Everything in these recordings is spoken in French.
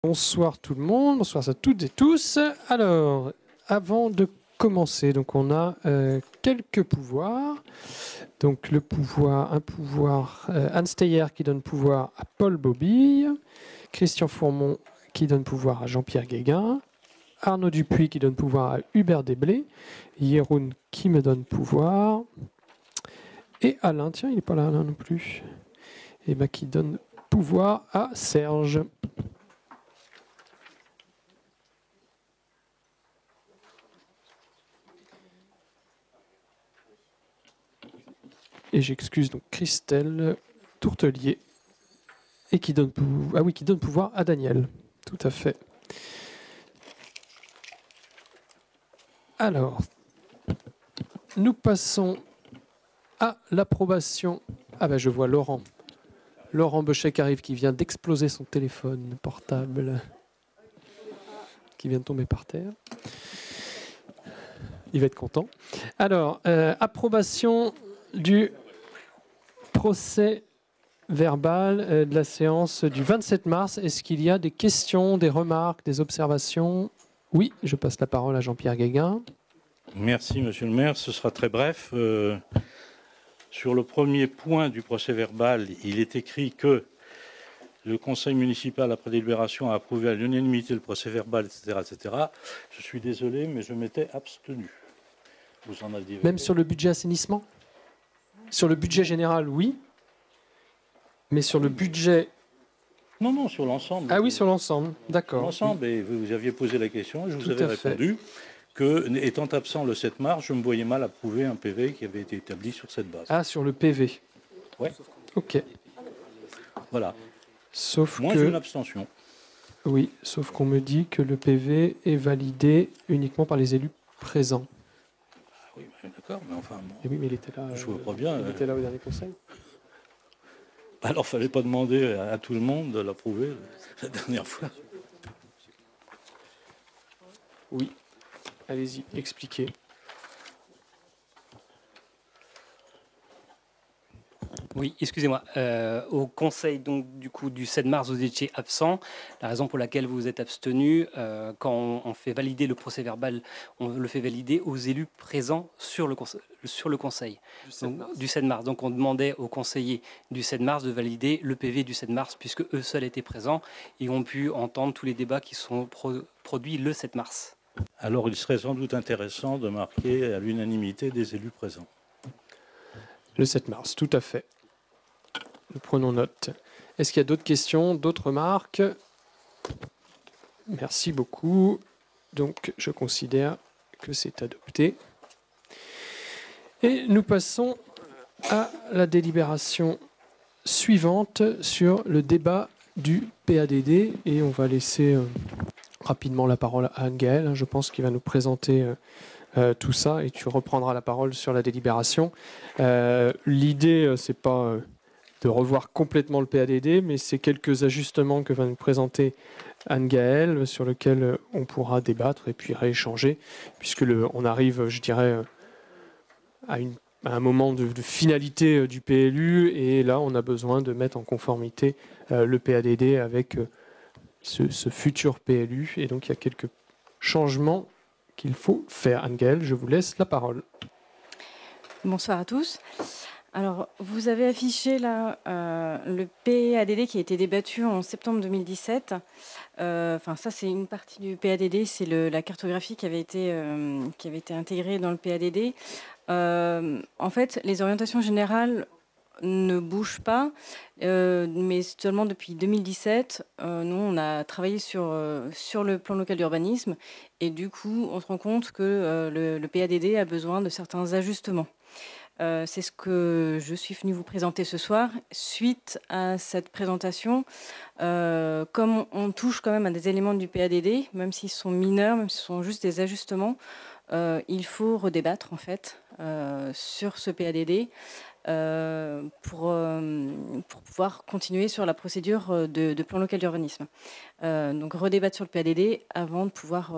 Bonsoir tout le monde, bonsoir à toutes et tous. Alors, avant de commencer, donc on a quelques pouvoirs. Donc un pouvoir, Anne Steyer qui donne pouvoir à Paul Bobille, Christian Fourmont qui donne pouvoir à Jean-Pierre Guéguin, Arnaud Dupuis qui donne pouvoir à Hubert Desblés, Yeroun qui me donne pouvoir, et Alain, tiens il n'est pas là Alain non plus, et ben qui donne pouvoir à Serge. Et j'excuse donc Christelle Tourtelier et qui donne pouvoir à Daniel. Tout à fait. Alors, nous passons à l'approbation. Ah ben je vois Laurent. Laurent Bochet qui arrive, qui vient d'exploser son téléphone portable, qui vient de tomber par terre. Il va être content. Alors, approbation du procès verbal de la séance du 27 mars. Est-ce qu'il y a des questions, des remarques, des observations? Oui, je passe la parole à Jean-Pierre Guéguin. Merci, monsieur le maire. Ce sera très bref. Sur le premier point du procès verbal, il est écrit que le conseil municipal, après délibération, a approuvé à l'unanimité le procès verbal, etc., etc. Je suis désolé, mais je m'étais abstenu. Vous en aviez... Même sur le budget assainissement? Sur le budget général, oui. Mais sur le budget... Non, sur l'ensemble. Ah oui, sur l'ensemble, d'accord. L'ensemble, oui. et vous aviez posé la question, et je vous avais fait. répondu que, étant absent le 7 mars, je me voyais mal approuver un PV qui avait été établi sur cette base. Ah, sur le PV. Ouais. Ok. Voilà. Sauf Moins que... une abstention. Oui, sauf qu'on me dit que le PV est validé uniquement par les élus présents. Oui, d'accord, mais enfin... Bon, et oui, mais il était là... je vois pas bien. Il était là au dernier conseil. Alors, il ne fallait pas demander à tout le monde de l'approuver la dernière fois. Oui. Allez-y, expliquez. Oui, excusez-moi. Au conseil donc du coup du 7 mars, vous étiez absent. La raison pour laquelle vous vous êtes abstenu, quand on fait valider le procès verbal, on le fait valider aux élus présents sur le conseil du 7 mars. Donc on demandait aux conseillers du 7 mars de valider le PV du 7 mars puisque eux seuls étaient présents et ont pu entendre tous les débats qui sont produits le 7 mars. Alors il serait sans doute intéressant de marquer à l'unanimité des élus présents. Le 7 mars, tout à fait. Nous prenons note. Est-ce qu'il y a d'autres questions, d'autres remarques? Merci beaucoup. Donc, je considère que c'est adopté. Et nous passons à la délibération suivante sur le débat du PADD. Et on va laisser rapidement la parole à Anne-Gaëlle. Je pense qu'il va nous présenter tout ça et tu reprendras la parole sur la délibération. L'idée, c'est pas de revoir complètement le PADD, mais c'est quelques ajustements que va nous présenter Anne-Gaëlle, sur lesquels on pourra débattre et puis rééchanger, puisque on arrive, je dirais, à un moment de finalité du PLU, et là, on a besoin de mettre en conformité le PADD avec ce futur PLU, et donc il y a quelques changements qu'il faut faire. Anne-Gaëlle, je vous laisse la parole. Bonsoir à tous. Alors, vous avez affiché là le PADD qui a été débattu en septembre 2017. Enfin, ça, c'est une partie du PADD, c'est la cartographie qui avait été intégrée dans le PADD. En fait, les orientations générales ne bougent pas, mais seulement depuis 2017. Nous, on a travaillé sur le plan local d'urbanisme et du coup, on se rend compte que le PADD a besoin de certains ajustements. C'est ce que je suis venue vous présenter ce soir. Suite à cette présentation, comme on touche quand même à des éléments du PADD, même s'ils sont mineurs, même s'ils sont juste des ajustements, il faut redébattre en fait sur ce PADD pour pouvoir continuer sur la procédure de plan local d'urbanisme. Donc redébattre sur le PADD avant de pouvoir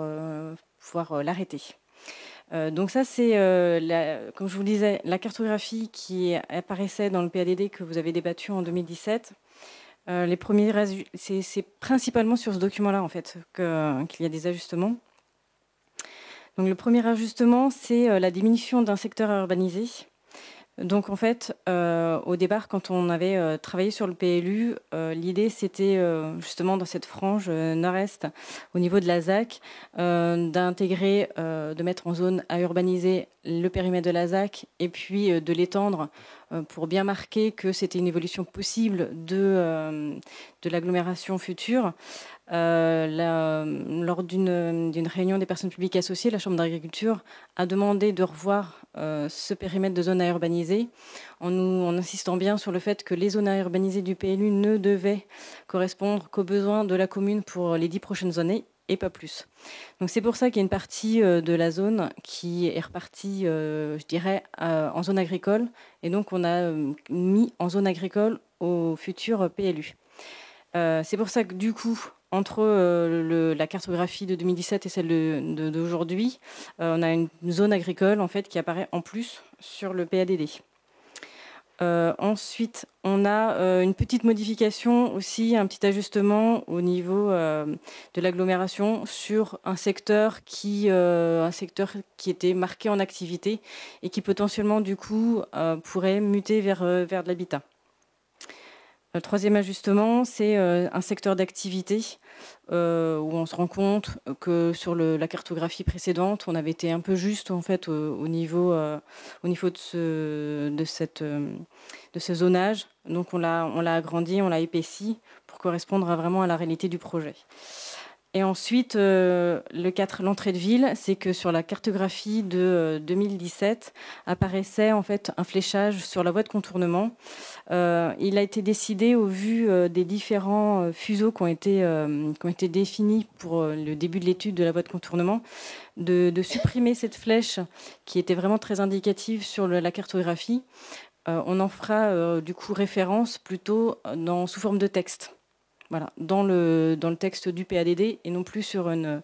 l'arrêter. Donc ça, c'est, comme je vous le disais, la cartographie qui apparaissait dans le PADD que vous avez débattu en 2017. C'est principalement sur ce document-là en fait qu'il y a des ajustements. Donc le premier ajustement, c'est la diminution d'un secteur à urbaniser. Donc en fait, au départ, quand on avait travaillé sur le PLU, l'idée c'était justement dans cette frange nord-est, au niveau de la ZAC, d'intégrer, de mettre en zone à urbaniser le périmètre de la ZAC et puis de l'étendre pour bien marquer que c'était une évolution possible de l'agglomération future. Lors d'une réunion des personnes publiques associées, la Chambre d'agriculture a demandé de revoir ce périmètre de zone à urbaniser en insistant bien sur le fait que les zones à urbaniser du PLU ne devaient correspondre qu'aux besoins de la commune pour les 10 prochaines années et pas plus. Donc c'est pour ça qu'il y a une partie de la zone qui est repartie, je dirais, en zone agricole, et donc on a mis en zone agricole au futur PLU. C'est pour ça que du coup, entre la cartographie de 2017 et celle d'aujourd'hui, on a une zone agricole en fait qui apparaît en plus sur le PADD. Ensuite, on a une petite modification aussi, un petit ajustement au niveau de l'agglomération sur un secteur qui était marqué en activité et qui potentiellement du coup pourrait muter vers de l'habitat. Le troisième ajustement, c'est un secteur d'activité où on se rend compte que sur la cartographie précédente, on avait été un peu juste en fait au niveau de ce zonage. Donc on l'a agrandi, on l'a épaissi pour correspondre vraiment à la réalité du projet. Et ensuite, l'entrée de ville, c'est que sur la cartographie de 2017 apparaissait en fait un fléchage sur la voie de contournement. Il a été décidé au vu des différents fuseaux qui ont été définis pour le début de l'étude de la voie de contournement, de supprimer cette flèche qui était vraiment très indicative sur la cartographie. On en fera du coup référence plutôt sous forme de texte. Voilà, dans le texte du PADD et non plus sur un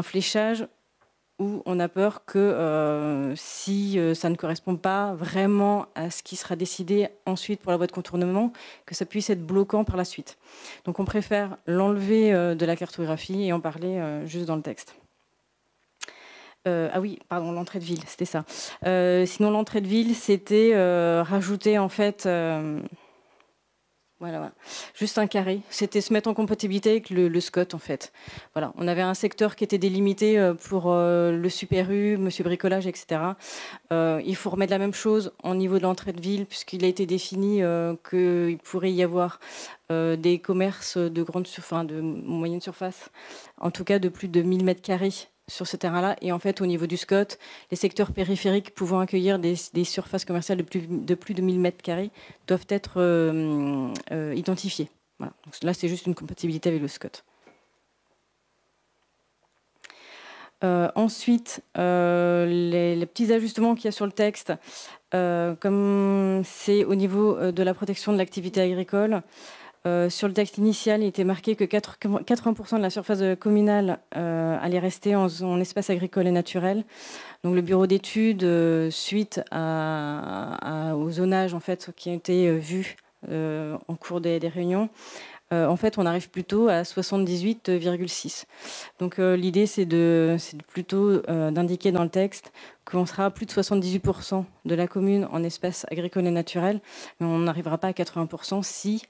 fléchage où on a peur que si ça ne correspond pas vraiment à ce qui sera décidé ensuite pour la voie de contournement, que ça puisse être bloquant par la suite. Donc on préfère l'enlever de la cartographie et en parler juste dans le texte. Ah oui, pardon, l'entrée de ville, c'était ça. Sinon, l'entrée de ville, c'était rajouter en fait... Voilà, juste un carré. C'était se mettre en compatibilité avec le SCOT, en fait. Voilà, on avait un secteur qui était délimité pour le Super U, Monsieur Bricolage, etc. Il faut remettre la même chose au niveau de l'entrée de ville, puisqu'il a été défini qu'il pourrait y avoir des commerces de moyenne surface, en tout cas de plus de 1000 m² sur ce terrain-là. Et en fait, au niveau du SCOT, les secteurs périphériques pouvant accueillir des surfaces commerciales de plus de 1000 m² doivent être identifiés. Voilà. Donc là, c'est juste une compatibilité avec le SCOT. Ensuite, les petits ajustements qu'il y a sur le texte, comme c'est au niveau de la protection de l'activité agricole, sur le texte initial, il était marqué que 80% de la surface communale allait rester en espace agricole et naturel. Donc le bureau d'études, suite au zonage en fait, qui a été vu en cours des réunions, en fait, on arrive plutôt à 78,6. Donc l'idée, c'est plutôt d'indiquer dans le texte qu'on sera à plus de 78% de la commune en espace agricole et naturel, mais on n'arrivera pas à 80% si,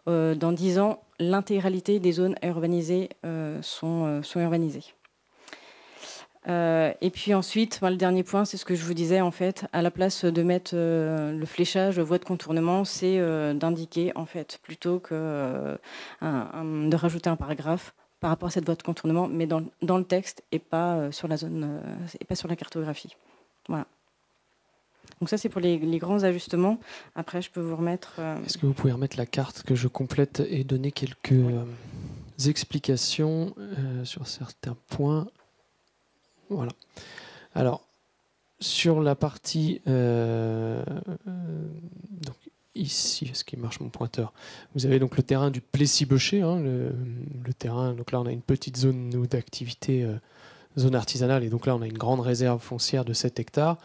dans 10 ans, l'intégralité des zones à urbaniser sont urbanisées. Et puis ensuite, le dernier point, c'est ce que je vous disais, en fait, à la place de mettre le fléchage voie de contournement, c'est d'indiquer, en fait, plutôt que de rajouter un paragraphe par rapport à cette voie de contournement, mais dans le texte et pas sur la zone, et pas sur la cartographie. Voilà. Donc ça, c'est pour les grands ajustements. Après, je peux vous remettre... Est-ce que vous pouvez remettre la carte que je complète et donner quelques explications sur certains points? Voilà. Alors, sur la partie... donc ici, est-ce qu'il marche mon pointeur? Vous avez donc le terrain du Plessis-Beucher, hein, le terrain. Donc là, on a une petite zone d'activité, zone artisanale, et donc là, on a une grande réserve foncière de 7 hectares.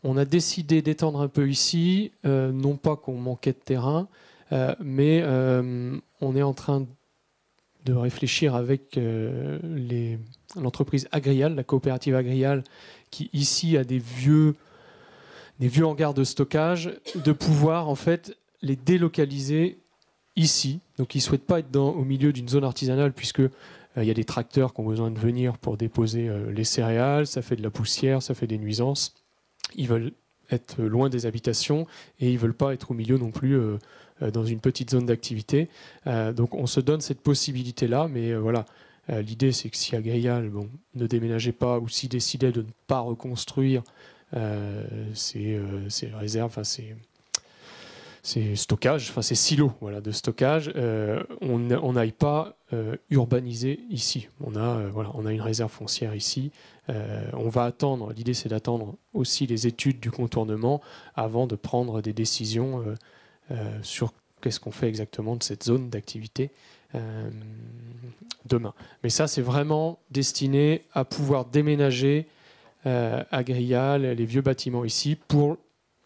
On a décidé d'étendre un peu ici, non pas qu'on manquait de terrain, mais on est en train de réfléchir avec l'entreprise Agrial, la coopérative Agrial, qui ici a des vieux hangars de stockage, de pouvoir en fait les délocaliser ici. Donc ils ne souhaitent pas être au milieu d'une zone artisanale, puisque il y a des tracteurs qui ont besoin de venir pour déposer les céréales, ça fait de la poussière, ça fait des nuisances. Ils veulent être loin des habitations et ils ne veulent pas être au milieu non plus dans une petite zone d'activité. Donc on se donne cette possibilité-là, mais voilà. L'idée, c'est que si Agrial ne déménageait pas ou s'il décidait de ne pas reconstruire ces réserves, enfin ces stockages, enfin ces silos de stockage, on n'aille pas urbaniser ici. On a une réserve foncière ici. On va attendre, l'idée c'est d'attendre aussi les études du contournement avant de prendre des décisions sur qu'est-ce qu'on fait exactement de cette zone d'activité demain. Mais ça, c'est vraiment destiné à pouvoir déménager Agrial, les vieux bâtiments ici, pour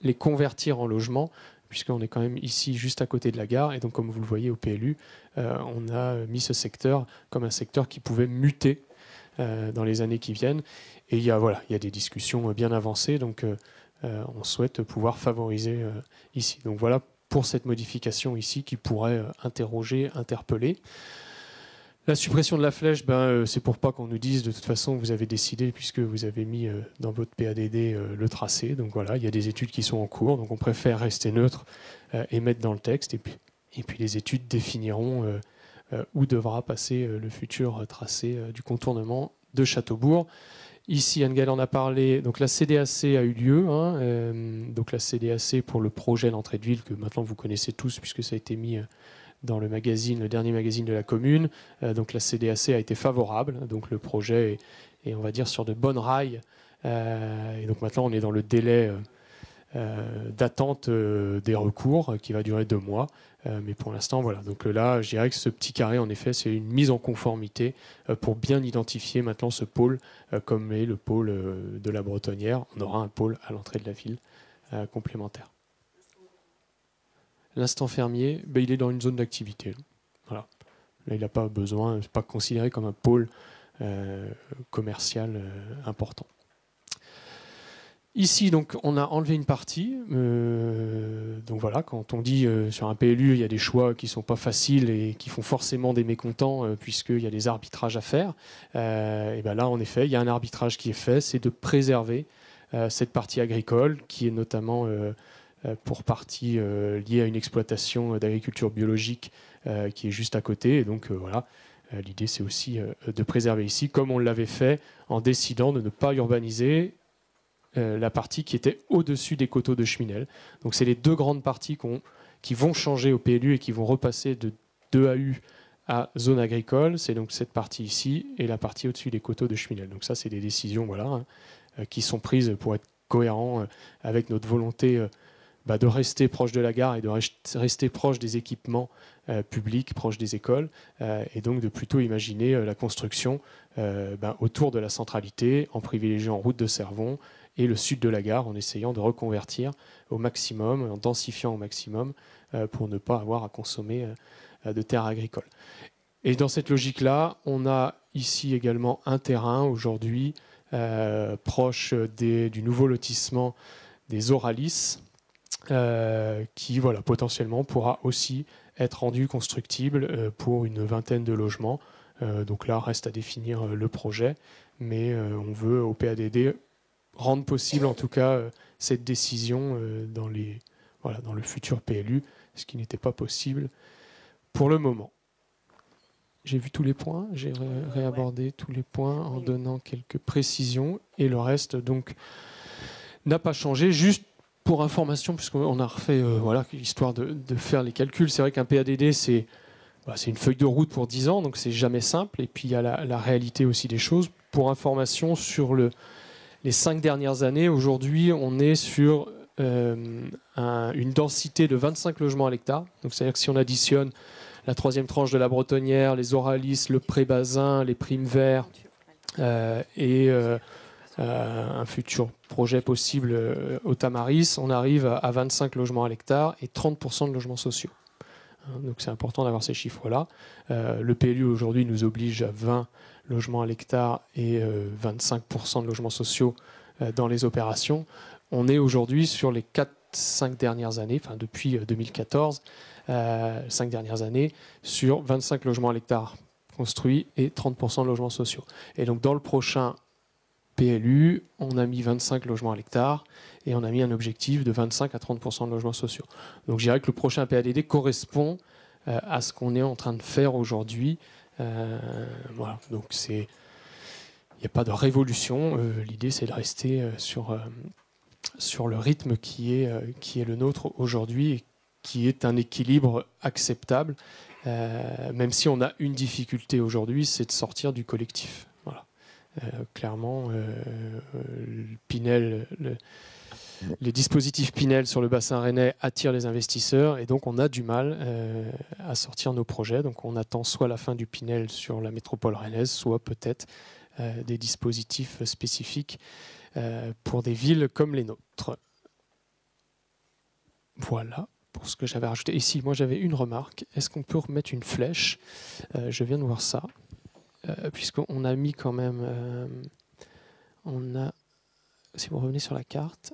les convertir en logements, puisqu'on est quand même ici juste à côté de la gare. Et donc, comme vous le voyez au PLU, on a mis ce secteur comme un secteur qui pouvait muter dans les années qui viennent. Et il y a des discussions bien avancées, donc on souhaite pouvoir favoriser ici. Donc voilà pour cette modification ici qui pourrait interpeller. La suppression de la flèche, c'est pour pas qu'on nous dise de toute façon vous avez décidé puisque vous avez mis dans votre PADD le tracé. Donc voilà, il y a des études qui sont en cours, donc on préfère rester neutre et mettre dans le texte. Et puis les études définiront où devra passer le futur tracé du contournement de Châteaubourg. Ici, Anne-Gaëlle en a parlé. Donc la CDAC a eu lieu. Donc la CDAC pour le projet d'entrée de ville que maintenant vous connaissez tous puisque ça a été mis dans le dernier magazine de la commune. Donc la CDAC a été favorable. Donc le projet est on va dire, sur de bonnes rails. Et donc maintenant, on est dans le délai d'attente des recours qui va durer 2 mois. Mais pour l'instant, voilà. Donc là, je dirais que ce petit carré, en effet, c'est une mise en conformité pour bien identifier maintenant ce pôle comme est le pôle de la Bretonnière. On aura un pôle à l'entrée de la ville complémentaire. L'instant fermier, il est dans une zone d'activité. Voilà. Là, il n'a pas besoin, c'est pas considéré comme un pôle commercial important. Ici, donc, on a enlevé une partie. Donc voilà, quand on dit sur un PLU, il y a des choix qui ne sont pas faciles et qui font forcément des mécontents puisqu'il y a des arbitrages à faire. Et bien là, en effet, il y a un arbitrage qui est fait, c'est de préserver cette partie agricole qui est notamment pour partie liée à une exploitation d'agriculture biologique qui est juste à côté. Et donc voilà, l'idée c'est aussi de préserver ici, comme on l'avait fait en décidant de ne pas urbaniser la partie qui était au-dessus des coteaux de Cheminel. Donc c'est les 2 grandes parties qui vont changer au PLU et qui vont repasser de 2 AU à zone agricole. C'est donc cette partie ici et la partie au-dessus des coteaux de Cheminel. Donc ça, c'est des décisions qui sont prises pour être cohérents avec notre volonté de rester proche de la gare et de rester proche des équipements publics, proche des écoles, et donc de plutôt imaginer la construction autour de la centralité en privilégiant route de Cervon et le sud de la gare en essayant de reconvertir au maximum, en densifiant au maximum pour ne pas avoir à consommer de terres agricoles. Et dans cette logique-là, on a ici également un terrain aujourd'hui proche du nouveau lotissement des Oralis qui potentiellement pourra aussi être rendu constructible pour une 20aine de logements. Donc là, reste à définir le projet, mais on veut au PADD rendre possible en tout cas cette décision dans le futur PLU, ce qui n'était pas possible pour le moment. J'ai vu tous les points, j'ai réabordé tous les points en donnant quelques précisions et le reste donc n'a pas changé. Juste pour information, puisqu'on a refait histoire de faire les calculs, c'est vrai qu'un PADD c'est une feuille de route pour 10 ans, donc c'est jamais simple. Et puis il y a la réalité aussi des choses. Pour information, sur les 5 dernières années, aujourd'hui, on est sur une densité de 25 logements à l'hectare. Donc c'est-à-dire que si on additionne la 3e tranche de la Bretonnière, les Oralis, le Pré-Bazin, les Primes Verts et un futur projet possible au Tamaris, on arrive à 25 logements à l'hectare et 30% de logements sociaux. Donc c'est important d'avoir ces chiffres-là. Le PLU aujourd'hui nous oblige à 20 logements à l'hectare et 25% de logements sociaux dans les opérations. On est aujourd'hui sur les 4-5 dernières années, enfin depuis 2014, 5 dernières années, sur 25 logements à l'hectare construits et 30% de logements sociaux. Et donc dans le prochain PLU, on a mis 25 logements à l'hectare et on a mis un objectif de 25 à 30% de logements sociaux. Donc je dirais que le prochain PADD correspond à ce qu'on est en train de faire aujourd'hui. Voilà. Donc il n'y a pas de révolution. L'idée, c'est de rester sur le rythme qui est le nôtre aujourd'hui et qui est un équilibre acceptable, même si on a une difficulté aujourd'hui, c'est de sortir du collectif. Voilà. Clairement, Pinel, les dispositifs Pinel sur le bassin rennais attirent les investisseurs et donc on a du mal à sortir nos projets. Donc on attend soit la fin du Pinel sur la métropole rennaise, soit peut-être des dispositifs spécifiques pour des villes comme les nôtres. Voilà pour ce que j'avais rajouté. Ici, moi j'avais une remarque. Est-ce qu'on peut remettre une flèche ? Je viens de voir ça. Puisqu'on a mis quand même... si vous revenez sur la carte,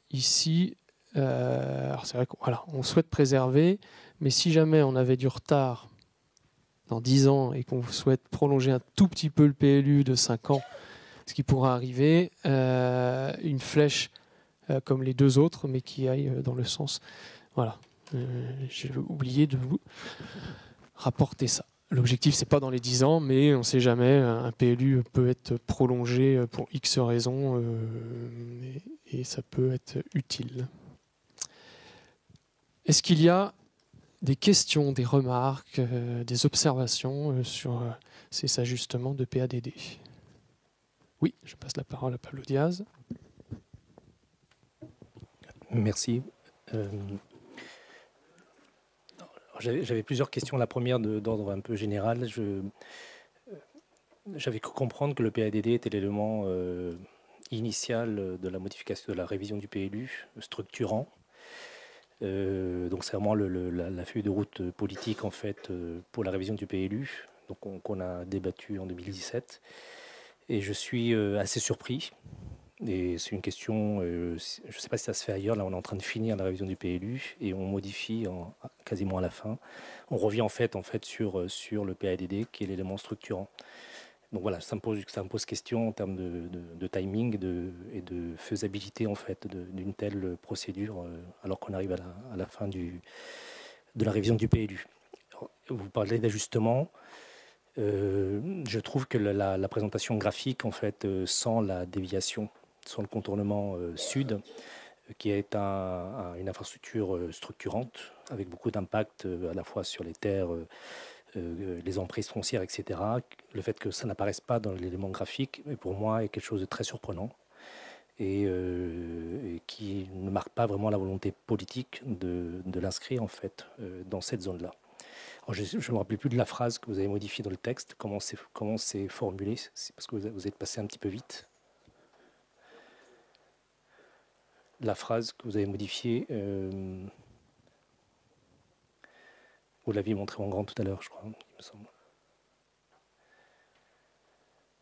ici, alors c'est vrai qu'on souhaite préserver, mais si jamais on avait du retard dans 10 ans et qu'on souhaite prolonger un tout petit peu le PLU de 5 ans, ce qui pourra arriver, une flèche comme les deux autres, mais qui aille dans le sens... Voilà. J'ai oublié de vous rapporter ça. L'objectif, c'est pas dans les 10 ans, mais on ne sait jamais. Un PLU peut être prolongé pour X raisons et ça peut être utile. Est-ce qu'il y a des questions, des remarques, des observations sur ces ajustements de PADD ? Oui, je passe la parole à Pablo Diaz. Merci. J'avais plusieurs questions. La première d'ordre un peu général. J'avais cru comprendre que le PADD était l'élément initial de la modification, de la révision du PLU, structurant. Donc c'est vraiment la feuille de route politique en fait pour la révision du PLU, donc qu'on a débattu en 2017. Et je suis assez surpris. Et c'est une question, je ne sais pas si ça se fait ailleurs, là on est en train de finir la révision du PLU et on modifie quasiment à la fin. On revient en fait sur le PADD qui est l'élément structurant. Donc voilà, ça me pose question en termes de timing et de faisabilité en fait d'une telle procédure alors qu'on arrive à la fin de la révision du PLU. Vous parlez d'ajustement. Je trouve que la présentation graphique en fait sans la déviation, sans le contournement sud, qui est une infrastructure structurante avec beaucoup d'impact à la fois sur les terres, les emprises foncières, etc. Le fait que ça n'apparaisse pas dans l'élément graphique, pour moi, est quelque chose de très surprenant et qui ne marque pas vraiment la volonté politique de l'inscrire en fait dans cette zone-là. Alors, je ne me rappelle plus de la phrase que vous avez modifiée dans le texte. Comment c'est formulé? C'est parce que vous êtes passé un petit peu vite. La phrase que vous avez modifiée, vous l'aviez montrée en grand tout à l'heure, je crois, il me semble.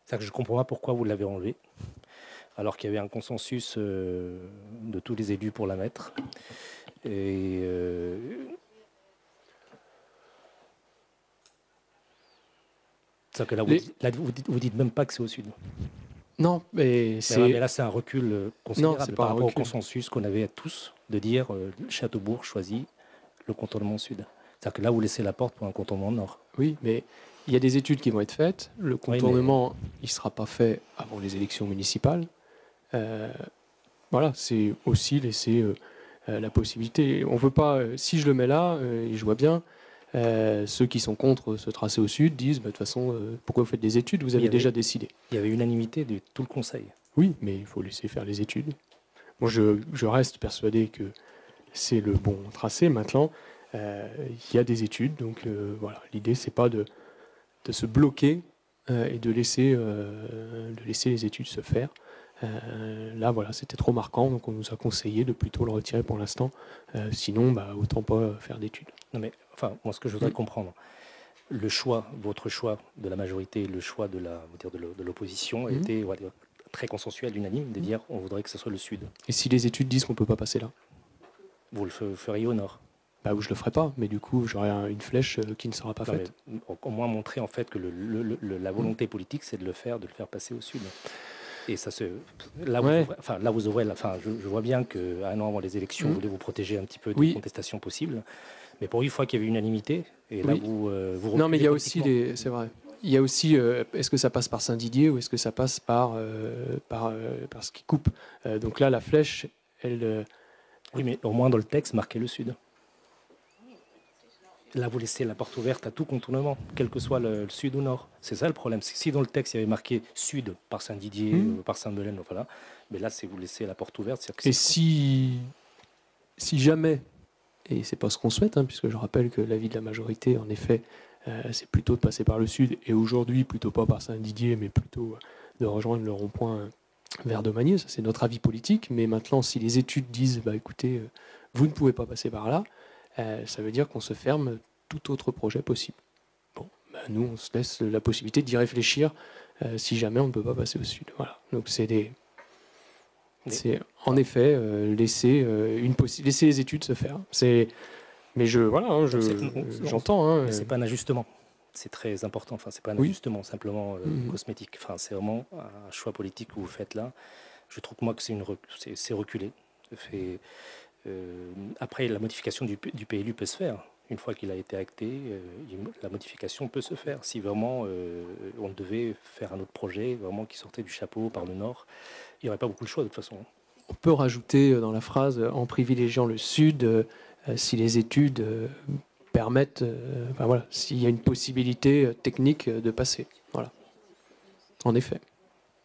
C'est-à-dire que je ne comprends pas pourquoi vous l'avez enlevée, alors qu'il y avait un consensus de tous les élus pour la mettre. Et c'est-à-dire que là, vous dites même pas que c'est au sud. Non, mais là, c'est un recul considérable par rapport au consensus qu'on avait tous de dire Châteaubourg choisit le contournement sud. C'est-à-dire que là, vous laissez la porte pour un contournement nord. Oui, mais il y a des études qui vont être faites. Le contournement, il ne sera pas fait avant les élections municipales. Voilà, c'est aussi laisser la possibilité. On veut pas, si je le mets là, et je vois bien, ceux qui sont contre ce tracé au sud disent de toute façon, pourquoi vous faites des études? Vous avez déjà décidé. Il y avait unanimité de tout le Conseil. Oui, mais il faut laisser faire les études. Moi, je reste persuadé que c'est le bon tracé. Maintenant, il y a des études. Donc voilà, l'idée, c'est pas de se bloquer et de laisser les études se faire. Là, voilà, c'était trop marquant, donc on nous a conseillé de plutôt le retirer pour l'instant. Sinon, autant pas faire d'études. Non mais, enfin, moi, ce que je voudrais comprendre, le choix, votre choix de la majorité, le choix de l'opposition a été très consensuel, unanime, de dire on voudrait que ce soit le Sud. Et si les études disent qu'on ne peut pas passer là? Vous le feriez au Nord? Ou je le ferai pas, mais du coup, j'aurai une flèche qui ne sera pas faite. Au moins montrer en fait que la volonté politique, c'est de le faire passer au Sud. Et ça là, vous ouvrez, je vois bien qu'à un an avant les élections, vous voulez vous protéger un petit peu des contestations possibles. Mais pour une fois qu'il y avait unanimité, et là vous non, mais il y a aussi c'est vrai. Il y a aussi, est-ce que ça passe par Saint-Didier ou est-ce que ça passe par ce qui coupe? Donc là, la flèche, elle. Oui, mais au moins dans le texte, marquez le Sud. Là, vous laissez la porte ouverte à tout contournement, quel que soit le Sud ou Nord. C'est ça le problème. C'est que si dans le texte, il y avait marqué Sud par Saint-Didier, par Sainte-Belaine, voilà, mais là, c'est vous laissez la porte ouverte. Et si jamais, et c'est pas ce qu'on souhaite, puisque je rappelle que l'avis de la majorité, en effet, c'est plutôt de passer par le Sud, et aujourd'hui, plutôt pas par Saint-Didier, mais plutôt de rejoindre le rond-point vers Domanier, ça c'est notre avis politique, mais maintenant, si les études disent, écoutez, vous ne pouvez pas passer par là, ça veut dire qu'on se ferme tout autre projet possible. Bon, nous, on se laisse la possibilité d'y réfléchir si jamais on ne peut pas passer au Sud. Voilà. Donc c'est en effet laisser les études se faire. Mais j'entends. Mais c'est pas un ajustement. C'est très important. Enfin, c'est pas un ajustement simplement cosmétique. Enfin, c'est vraiment un choix politique que vous faites là. Je trouve moi que c'est reculé. Après, la modification du PLU peut se faire. Une fois qu'il a été acté, la modification peut se faire. Si vraiment on devait faire un autre projet vraiment qui sortait du chapeau par le Nord, il n'y aurait pas beaucoup de choix de toute façon. On peut rajouter dans la phrase en privilégiant le Sud si les études permettent, s'il y a une possibilité technique de passer. Voilà. En effet.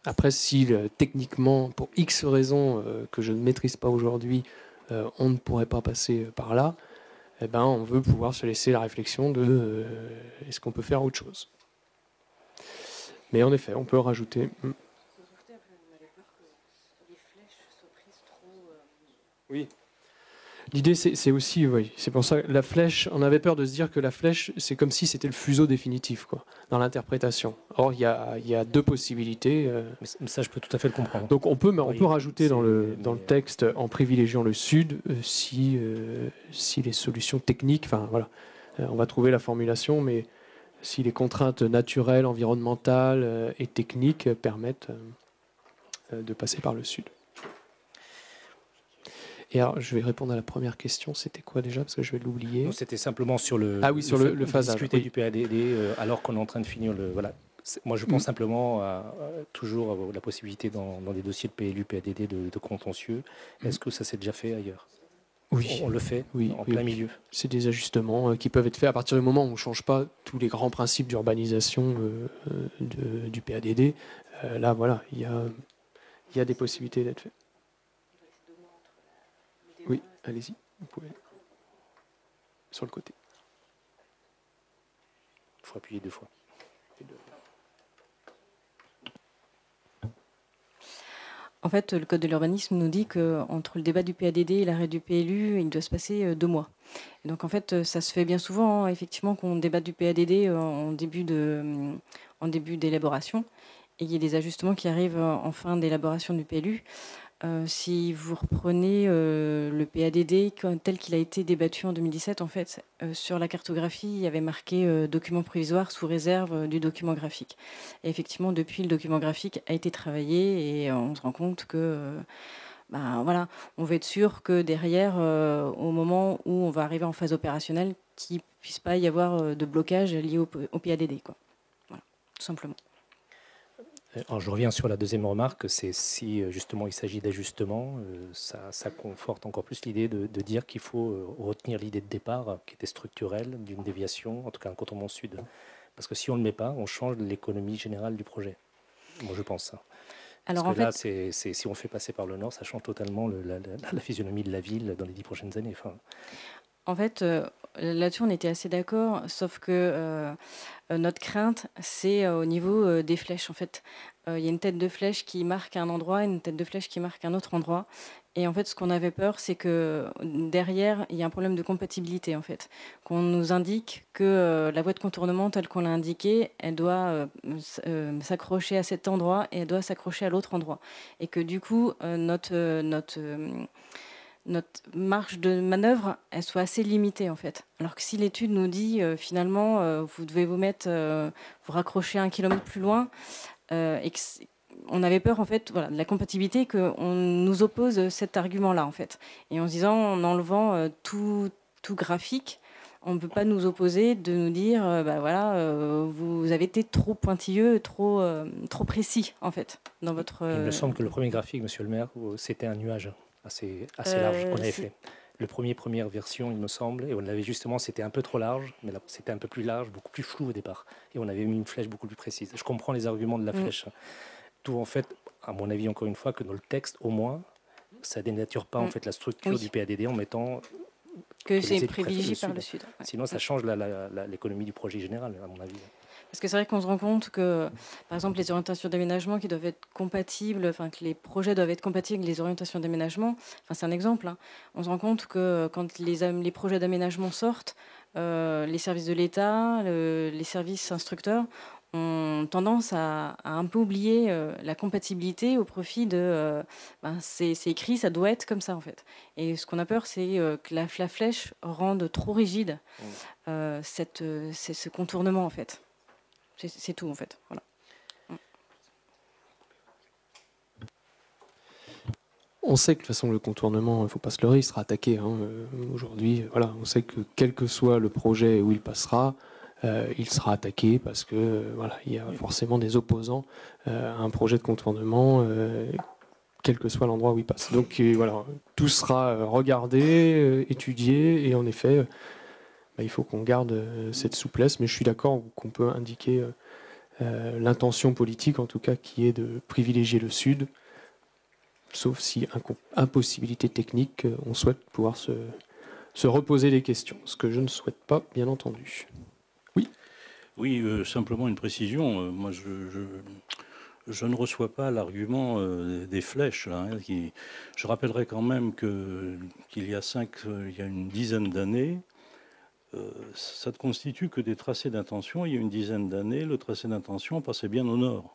Après, si techniquement, pour X raisons que je ne maîtrise pas aujourd'hui, on ne pourrait pas passer par là, on veut pouvoir se laisser la réflexion de est-ce qu'on peut faire autre chose. Mais en effet, on peut rajouter. Oui. L'idée, c'est aussi, c'est pour ça la flèche, on avait peur de se dire que la flèche, c'est comme si c'était le fuseau définitif, quoi, dans l'interprétation. Or, il y a deux possibilités. Mais ça, je peux tout à fait le comprendre. Donc, on peut rajouter dans le texte, en privilégiant le Sud, si les solutions techniques, on va trouver la formulation, mais si les contraintes naturelles, environnementales et techniques permettent de passer par le Sud. Et alors, je vais répondre à la première question. C'était quoi déjà? Parce que je vais l'oublier. C'était simplement sur le phasage. Discuter du PADD alors qu'on est en train de finir le. Voilà. Moi, je pense simplement toujours à la possibilité dans des dossiers de PLU, PADD de contentieux. Est-ce que ça s'est déjà fait ailleurs? Oui. On le fait en plein milieu. C'est des ajustements qui peuvent être faits à partir du moment où on ne change pas tous les grands principes d'urbanisation du PADD. Là, voilà, il y a des possibilités d'être fait. Oui, allez-y, vous pouvez. Sur le côté. Il faut appuyer 2 fois. En fait, le Code de l'urbanisme nous dit qu'entre le débat du PADD et l'arrêt du PLU, il doit se passer 2 mois. Et donc, en fait, ça se fait bien souvent, effectivement, qu'on débatte du PADD en début d'élaboration. Et il y a des ajustements qui arrivent en fin d'élaboration du PLU. Si vous reprenez le PADD tel qu'il a été débattu en 2017, en fait, sur la cartographie, il y avait marqué document provisoire sous réserve du document graphique. Et effectivement, depuis, le document graphique a été travaillé et on se rend compte que, on veut être sûr que derrière, au moment où on va arriver en phase opérationnelle, qu'il ne puisse pas y avoir de blocage lié au PADD, quoi. Voilà, tout simplement. Alors, je reviens sur la deuxième remarque, c'est si justement il s'agit d'ajustement, ça conforte encore plus l'idée de dire qu'il faut retenir l'idée de départ qui était structurelle d'une déviation, en tout cas un contournement sud. Parce que si on ne le met pas, on change l'économie générale du projet. Moi je pense ça. Alors, parce que là, si on fait passer par le nord, ça change totalement la physionomie de la ville dans les 10 prochaines années. En fait, là-dessus, on était assez d'accord, sauf que notre crainte, c'est au niveau des flèches. En fait, il y a une tête de flèche qui marque un endroit et une tête de flèche qui marque un autre endroit. Et en fait, ce qu'on avait peur, c'est que derrière, il y a un problème de compatibilité, en fait. Qu'on nous indique que la voie de contournement, telle qu'on l'a indiquée, elle doit s'accrocher à cet endroit et elle doit s'accrocher à l'autre endroit. Et que du coup, notre marge de manœuvre, elle soit assez limitée, en fait. Alors que si l'étude nous dit, finalement, vous devez vous mettre, vous raccrocher 1 kilomètre plus loin, et que on avait peur, en fait, voilà, de la compatibilité, qu'on nous oppose cet argument-là, en fait. Et en se disant, en enlevant tout graphique, on ne peut pas nous opposer de nous dire, bah voilà, vous avez été trop pointilleux, trop précis, en fait, dans votre... Il me semble que le premier graphique, monsieur le maire, c'était un nuage assez large qu'on avait fait. Première version, il me semble, et on avait justement, c'était un peu trop large, mais là, c'était un peu plus large, beaucoup plus flou au départ. Et on avait mis une flèche beaucoup plus précise. Je comprends les arguments de la flèche. Tout en fait, à mon avis, encore une fois, que dans le texte, au moins, ça dénature pas en fait la structure du PADD en mettant que c'est privilégié par le Sud. Ouais. Sinon, ça change l'économie du projet général, à mon avis. Parce que c'est vrai qu'on se rend compte que, par exemple, les orientations d'aménagement qui doivent être compatibles, enfin que les projets doivent être compatibles avec les orientations d'aménagement, enfin c'est un exemple. Hein. On se rend compte que quand les projets d'aménagement sortent, les services de l'État, les services instructeurs ont tendance à un peu oublier la compatibilité au profit de c'est écrit, ça doit être comme ça en fait. Et ce qu'on a peur, c'est que la flèche rende trop rigide ce contournement en fait. C'est tout en fait. Voilà. On sait que de toute façon le contournement, il ne faut pas se leurrer, il sera attaqué. Hein. Aujourd'hui, voilà, on sait que quel que soit le projet où il passera, il sera attaqué parce que voilà, il y a forcément des opposants à un projet de contournement, quel que soit l'endroit où il passe. Donc voilà, tout sera regardé, étudié, et en effet, il faut qu'on garde cette souplesse. Mais je suis d'accord qu'on peut indiquer l'intention politique, en tout cas, qui est de privilégier le Sud. Sauf si, impossibilité technique, on souhaite pouvoir se reposer les questions, ce que je ne souhaite pas, bien entendu. Oui. Oui, simplement une précision. Moi, je ne reçois pas l'argument des flèches. Là, hein, je rappellerai quand même qu'il y a une dizaine d'années, ça ne constitue que des tracés d'intention. Il y a une dizaine d'années, le tracé d'intention passait bien au nord.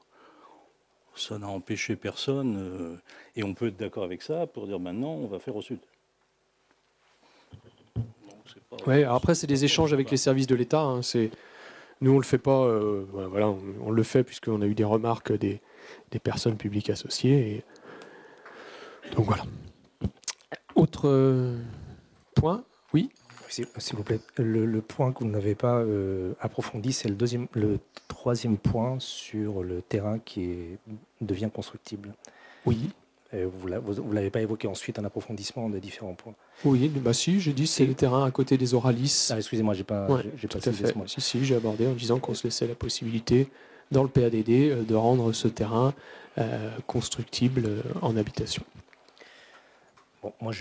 Ça n'a empêché personne, et on peut être d'accord avec ça pour dire maintenant on va faire au sud. Oui, après c'est des échanges avec les services de l'État. Hein, nous on le fait pas, voilà, on le fait puisqu'on a eu des remarques des personnes publiques associées. Donc voilà. Autre point, oui. S'il vous plaît, le point que vous n'avez pas approfondi, c'est le troisième point sur le terrain qui devient constructible. Oui. Vous ne l'avez pas évoqué ensuite, un approfondissement des différents points. Oui, bah si, j'ai dit c'est les terrains à côté des Oralis. Ah, excusez-moi, j'ai pas fait. Si, j'ai abordé en disant qu'on se laissait la possibilité, dans le PADD, de rendre ce terrain constructible en habitation. Bon, moi,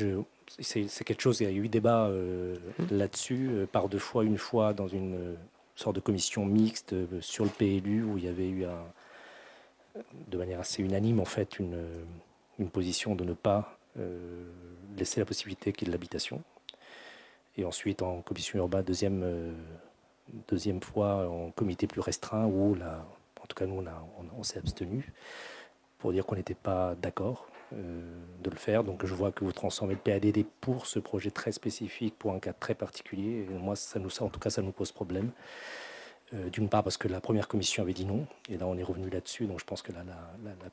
c'est quelque chose, il y a eu débat là-dessus, par deux fois, une fois dans une sorte de commission mixte sur le PLU, où il y avait eu de manière assez unanime, en fait, une position de ne pas laisser la possibilité qu'il y ait de l'habitation. Et ensuite, en commission urbaine, deuxième fois, en comité plus restreint, où en tout cas, nous, on s'est abstenu pour dire qu'on n'était pas d'accord de le faire. Donc je vois que vous transformez le PADD pour ce projet très spécifique, pour un cas très particulier. Et moi, en tout cas, ça nous pose problème. D'une part parce que la première commission avait dit non, et là on est revenu là-dessus, donc je pense que la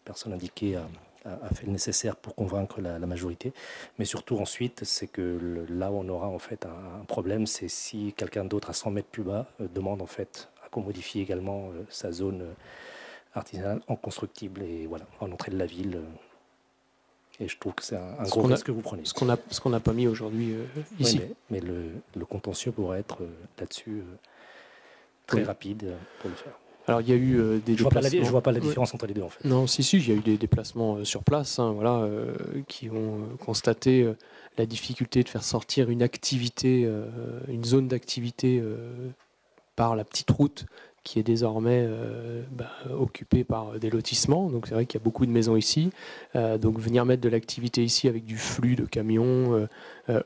personne indiquée a fait le nécessaire pour convaincre la majorité. Mais surtout ensuite, c'est que là où on aura en fait un problème, c'est si quelqu'un d'autre à 100 mètres plus bas demande en fait à qu'on modifie également sa zone artisanale en constructible, et voilà, en entrée de la ville. Et je trouve que c'est un gros risque que vous prenez. Ce qu'on n'a pas mis aujourd'hui ici. Oui, mais le contentieux pourrait être là-dessus très rapide pour le faire. Alors il y a eu des déplacements. Je vois pas la différence entre les deux en fait. Non, si, il y a eu des déplacements sur place, hein, voilà, qui ont constaté la difficulté de faire sortir une activité, une zone d'activité par la petite route qui est désormais occupée par des lotissements. Donc c'est vrai qu'il y a beaucoup de maisons ici. Donc venir mettre de l'activité ici avec du flux de camions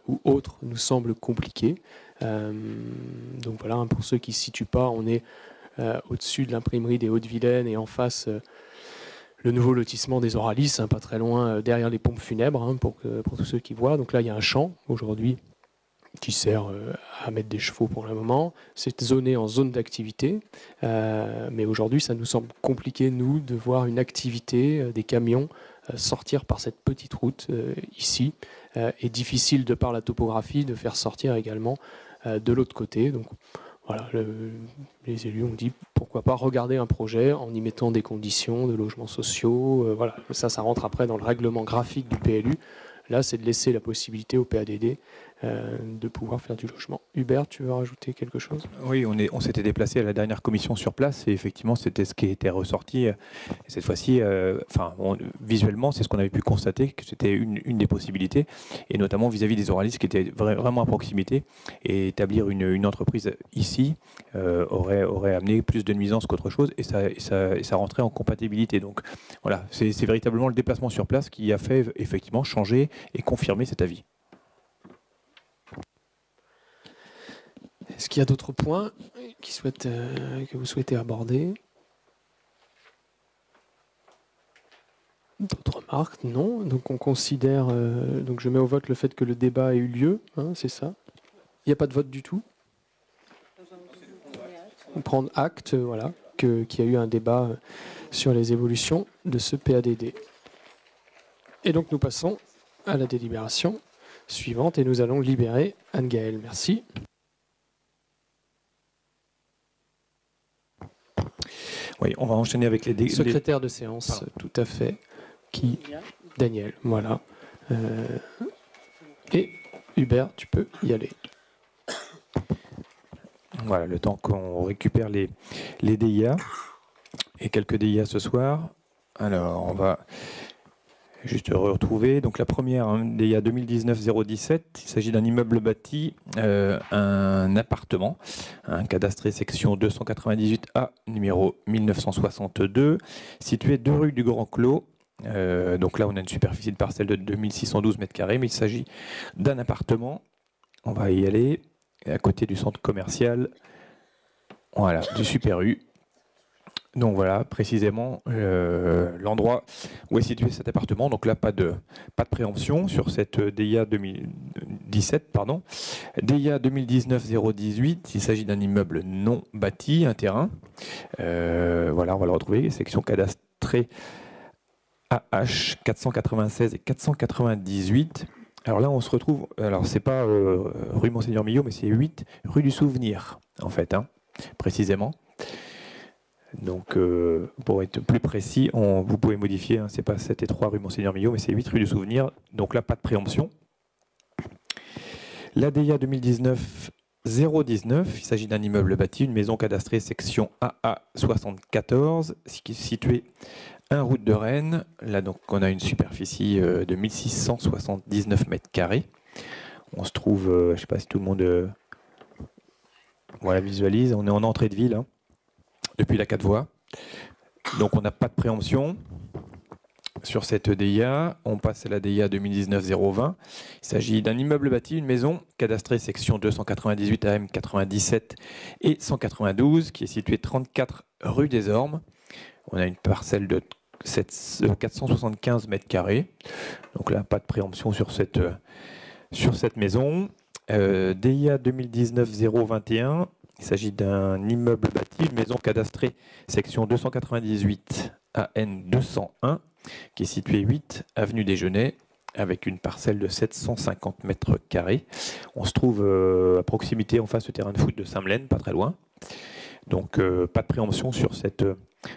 ou autre nous semble compliqué. Donc voilà, hein, pour ceux qui ne se situent pas, on est au-dessus de l'imprimerie des Hautes-Vilaines et en face le nouveau lotissement des Oralis, hein, pas très loin derrière les pompes funèbres, hein, pour tous ceux qui voient. Donc là, il y a un champ aujourd'hui qui sert à mettre des chevaux pour le moment. C'est zoné en zone d'activité, mais aujourd'hui, ça nous semble compliqué, nous, de voir une activité, des camions sortir par cette petite route ici, et difficile, de par la topographie, de faire sortir également de l'autre côté. Donc voilà, les élus ont dit pourquoi pas regarder un projet en y mettant des conditions de logements sociaux. Voilà, ça rentre après dans le règlement graphique du PLU. Là, c'est de laisser la possibilité au PADD de pouvoir faire du logement. Hubert, tu veux rajouter quelque chose ? Oui, on s'était déplacé à la dernière commission sur place et effectivement, c'était ce qui était ressorti. Et cette fois-ci, visuellement, c'est ce qu'on avait pu constater, que c'était une des possibilités, et notamment vis-à-vis des oralistes qui étaient vraiment à proximité. Et établir une entreprise ici aurait amené plus de nuisances qu'autre chose, et ça rentrait en compatibilité. Donc voilà, c'est véritablement le déplacement sur place qui a fait effectivement changer et confirmer cet avis. Est-ce qu'il y a d'autres points que vous souhaitez aborder ? D'autres remarques ? Non. Donc on considère, donc je mets au vote le fait que le débat ait eu lieu, hein, c'est ça ? Il n'y a pas de vote du tout ? Prendre acte, voilà, qu'il y a eu un débat sur les évolutions de ce PADD. Et donc nous passons à la délibération suivante et nous allons libérer Anne-Gaëlle. Merci. Oui, on va enchaîner avec les... Secrétaire de séance, pardon. Tout à fait. Qui ? Daniel, voilà. Et Hubert, tu peux y aller. Voilà, le temps qu'on récupère les DIA, et quelques DIA ce soir. Alors, on va juste retrouver. Donc la première, hein, DIA 2019-017, il s'agit d'un immeuble bâti, un appartement, un cadastré section 298A, numéro 1962, situé 2 rue du Grand Clos. Donc là, on a une superficie de parcelle de 2612 m², mais il s'agit d'un appartement. On va y aller, à côté du centre commercial, voilà, du Super U. Donc voilà, précisément l'endroit où est situé cet appartement. Donc là, pas de préemption sur cette DIA 2017, pardon. DIA 2019-018, il s'agit d'un immeuble non bâti, un terrain. Voilà, on va le retrouver, section cadastrée AH 496 et 498. Alors là, on se retrouve, alors c'est pas rue Monseigneur Millot, mais c'est 8 rue du Souvenir, en fait, hein, précisément. Donc, pour être plus précis, vous pouvez modifier, hein, c'est pas 7 et 3 rue Monseigneur Millot, mais c'est 8 rue du Souvenir. Donc là, pas de préemption. L'ADIA 2019-019, il s'agit d'un immeuble bâti, une maison cadastrée section AA 74, située 1 route de Rennes. Là, donc, on a une superficie de 1679 m². On se trouve, je ne sais pas si tout le monde voilà, visualise, on est en entrée de ville, hein, depuis la 4 voies. Donc, on n'a pas de préemption sur cette DIA. On passe à la DIA 2019-020. Il s'agit d'un immeuble bâti, une maison cadastrée section 298 AM 97 et 192, qui est située 34 rue des Ormes. On a une parcelle de 475 m². Donc là, pas de préemption sur cette maison. DIA 2019-021, il s'agit d'un immeuble bâti, une maison cadastrée section 298 AN 201, qui est située 8 avenue des Genêts, avec une parcelle de 750 m². On se trouve à proximité, en face du terrain de foot de Saint-Melaine, pas très loin. Donc pas de préemption sur cette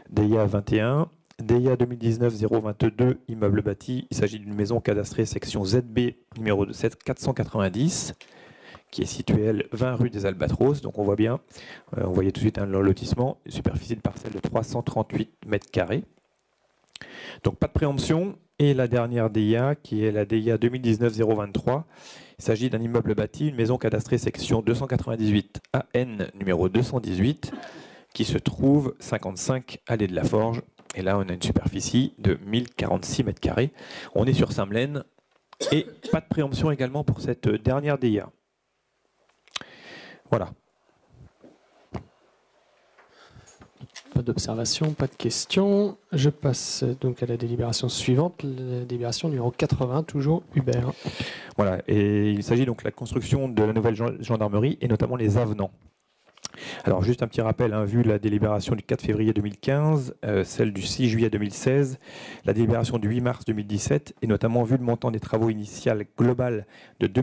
DIA 21. DIA 2019-022, immeuble bâti. Il s'agit d'une maison cadastrée section ZB numéro 490, qui est située, elle, 20 rue des Albatros. Donc on voit bien, on voyait tout de suite le lotissement, une superficie de parcelle de 338 mètres carrés. Donc pas de préemption. Et la dernière DIA, qui est la DIA 2019-023, il s'agit d'un immeuble bâti, une maison cadastrée section 298 AN numéro 218, qui se trouve 55 allée de la Forge. Et là, on a une superficie de 1046 mètres carrés. On est sur Saint-Melaine et pas de préemption également pour cette dernière DIA. Voilà. Pas d'observation, pas de questions. Je passe donc à la délibération suivante, la délibération numéro 80, toujours Hubert. Voilà, et il s'agit donc de la construction de la nouvelle gendarmerie et notamment les avenants. Alors juste un petit rappel, vu la délibération du 4 février 2015, celle du 6 juillet 2016, la délibération du 8 mars 2017 et notamment vu le montant des travaux initial global de 2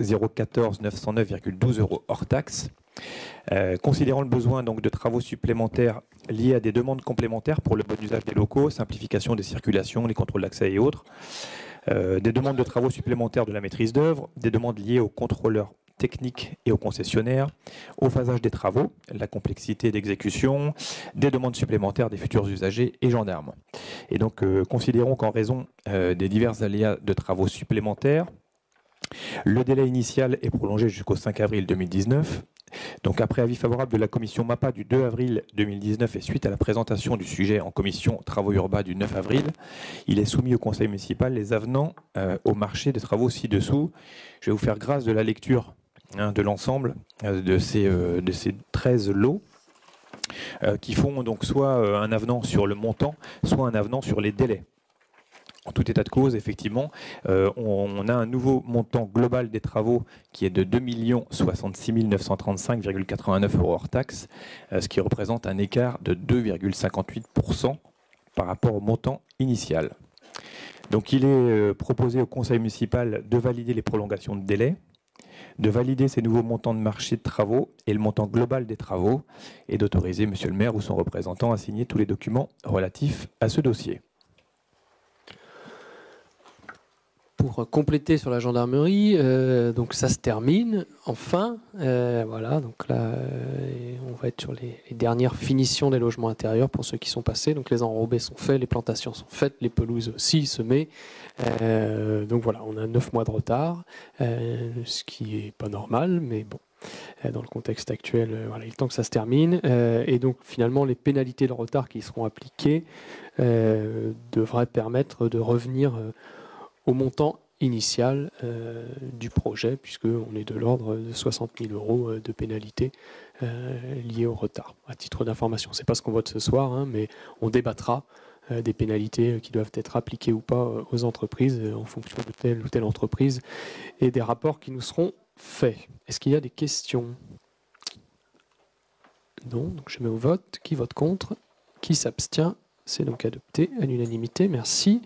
014 909,12 € hors taxe. Considérant le besoin donc de travaux supplémentaires liés à des demandes complémentaires pour le bon usage des locaux, simplification des circulations, les contrôles d'accès et autres, des demandes de travaux supplémentaires de la maîtrise d'œuvre, des demandes liées aux contrôleurs techniques et aux concessionnaires, au phasage des travaux, la complexité d'exécution, des demandes supplémentaires des futurs usagers et gendarmes. Et donc considérons qu'en raison des divers aléas de travaux supplémentaires, le délai initial est prolongé jusqu'au 5 avril 2019. Donc après avis favorable de la commission MAPA du 2 avril 2019 et suite à la présentation du sujet en commission travaux urbains du 9 avril, il est soumis au conseil municipal les avenants au marché des travaux ci-dessous. Je vais vous faire grâce de la lecture de l'ensemble de ces 13 lots qui font donc soit un avenant sur le montant, soit un avenant sur les délais. En tout état de cause, effectivement, on a un nouveau montant global des travaux qui est de 2 66 935,89 € hors taxe, ce qui représente un écart de 2,58% par rapport au montant initial. Donc il est proposé au conseil municipal de valider les prolongations de délai, de valider ces nouveaux montants de marché de travaux et le montant global des travaux, et d'autoriser monsieur le maire ou son représentant à signer tous les documents relatifs à ce dossier. Pour compléter sur la gendarmerie, donc ça se termine enfin. Voilà, donc là, on va être sur les dernières finitions des logements intérieurs pour ceux qui sont passés. Donc les enrobés sont faits, les plantations sont faites, les pelouses aussi semées. Donc voilà, on a 9 mois de retard, ce qui est pas normal, mais bon. Dans le contexte actuel, voilà, il est temps que ça se termine. Et donc finalement, les pénalités de retard qui seront appliquées devraient permettre de revenir au montant initial du projet, puisqu'on est de l'ordre de 60 000 € de pénalités liées au retard. À titre d'information, ce n'est pas ce qu'on vote ce soir, mais on débattra des pénalités qui doivent être appliquées ou pas aux entreprises en fonction de telle ou telle entreprise et des rapports qui nous seront faits. Est-ce qu'il y a des questions? Non, donc je mets au vote. Qui vote contre? Qui s'abstient? C'est donc adopté à l'unanimité. Merci.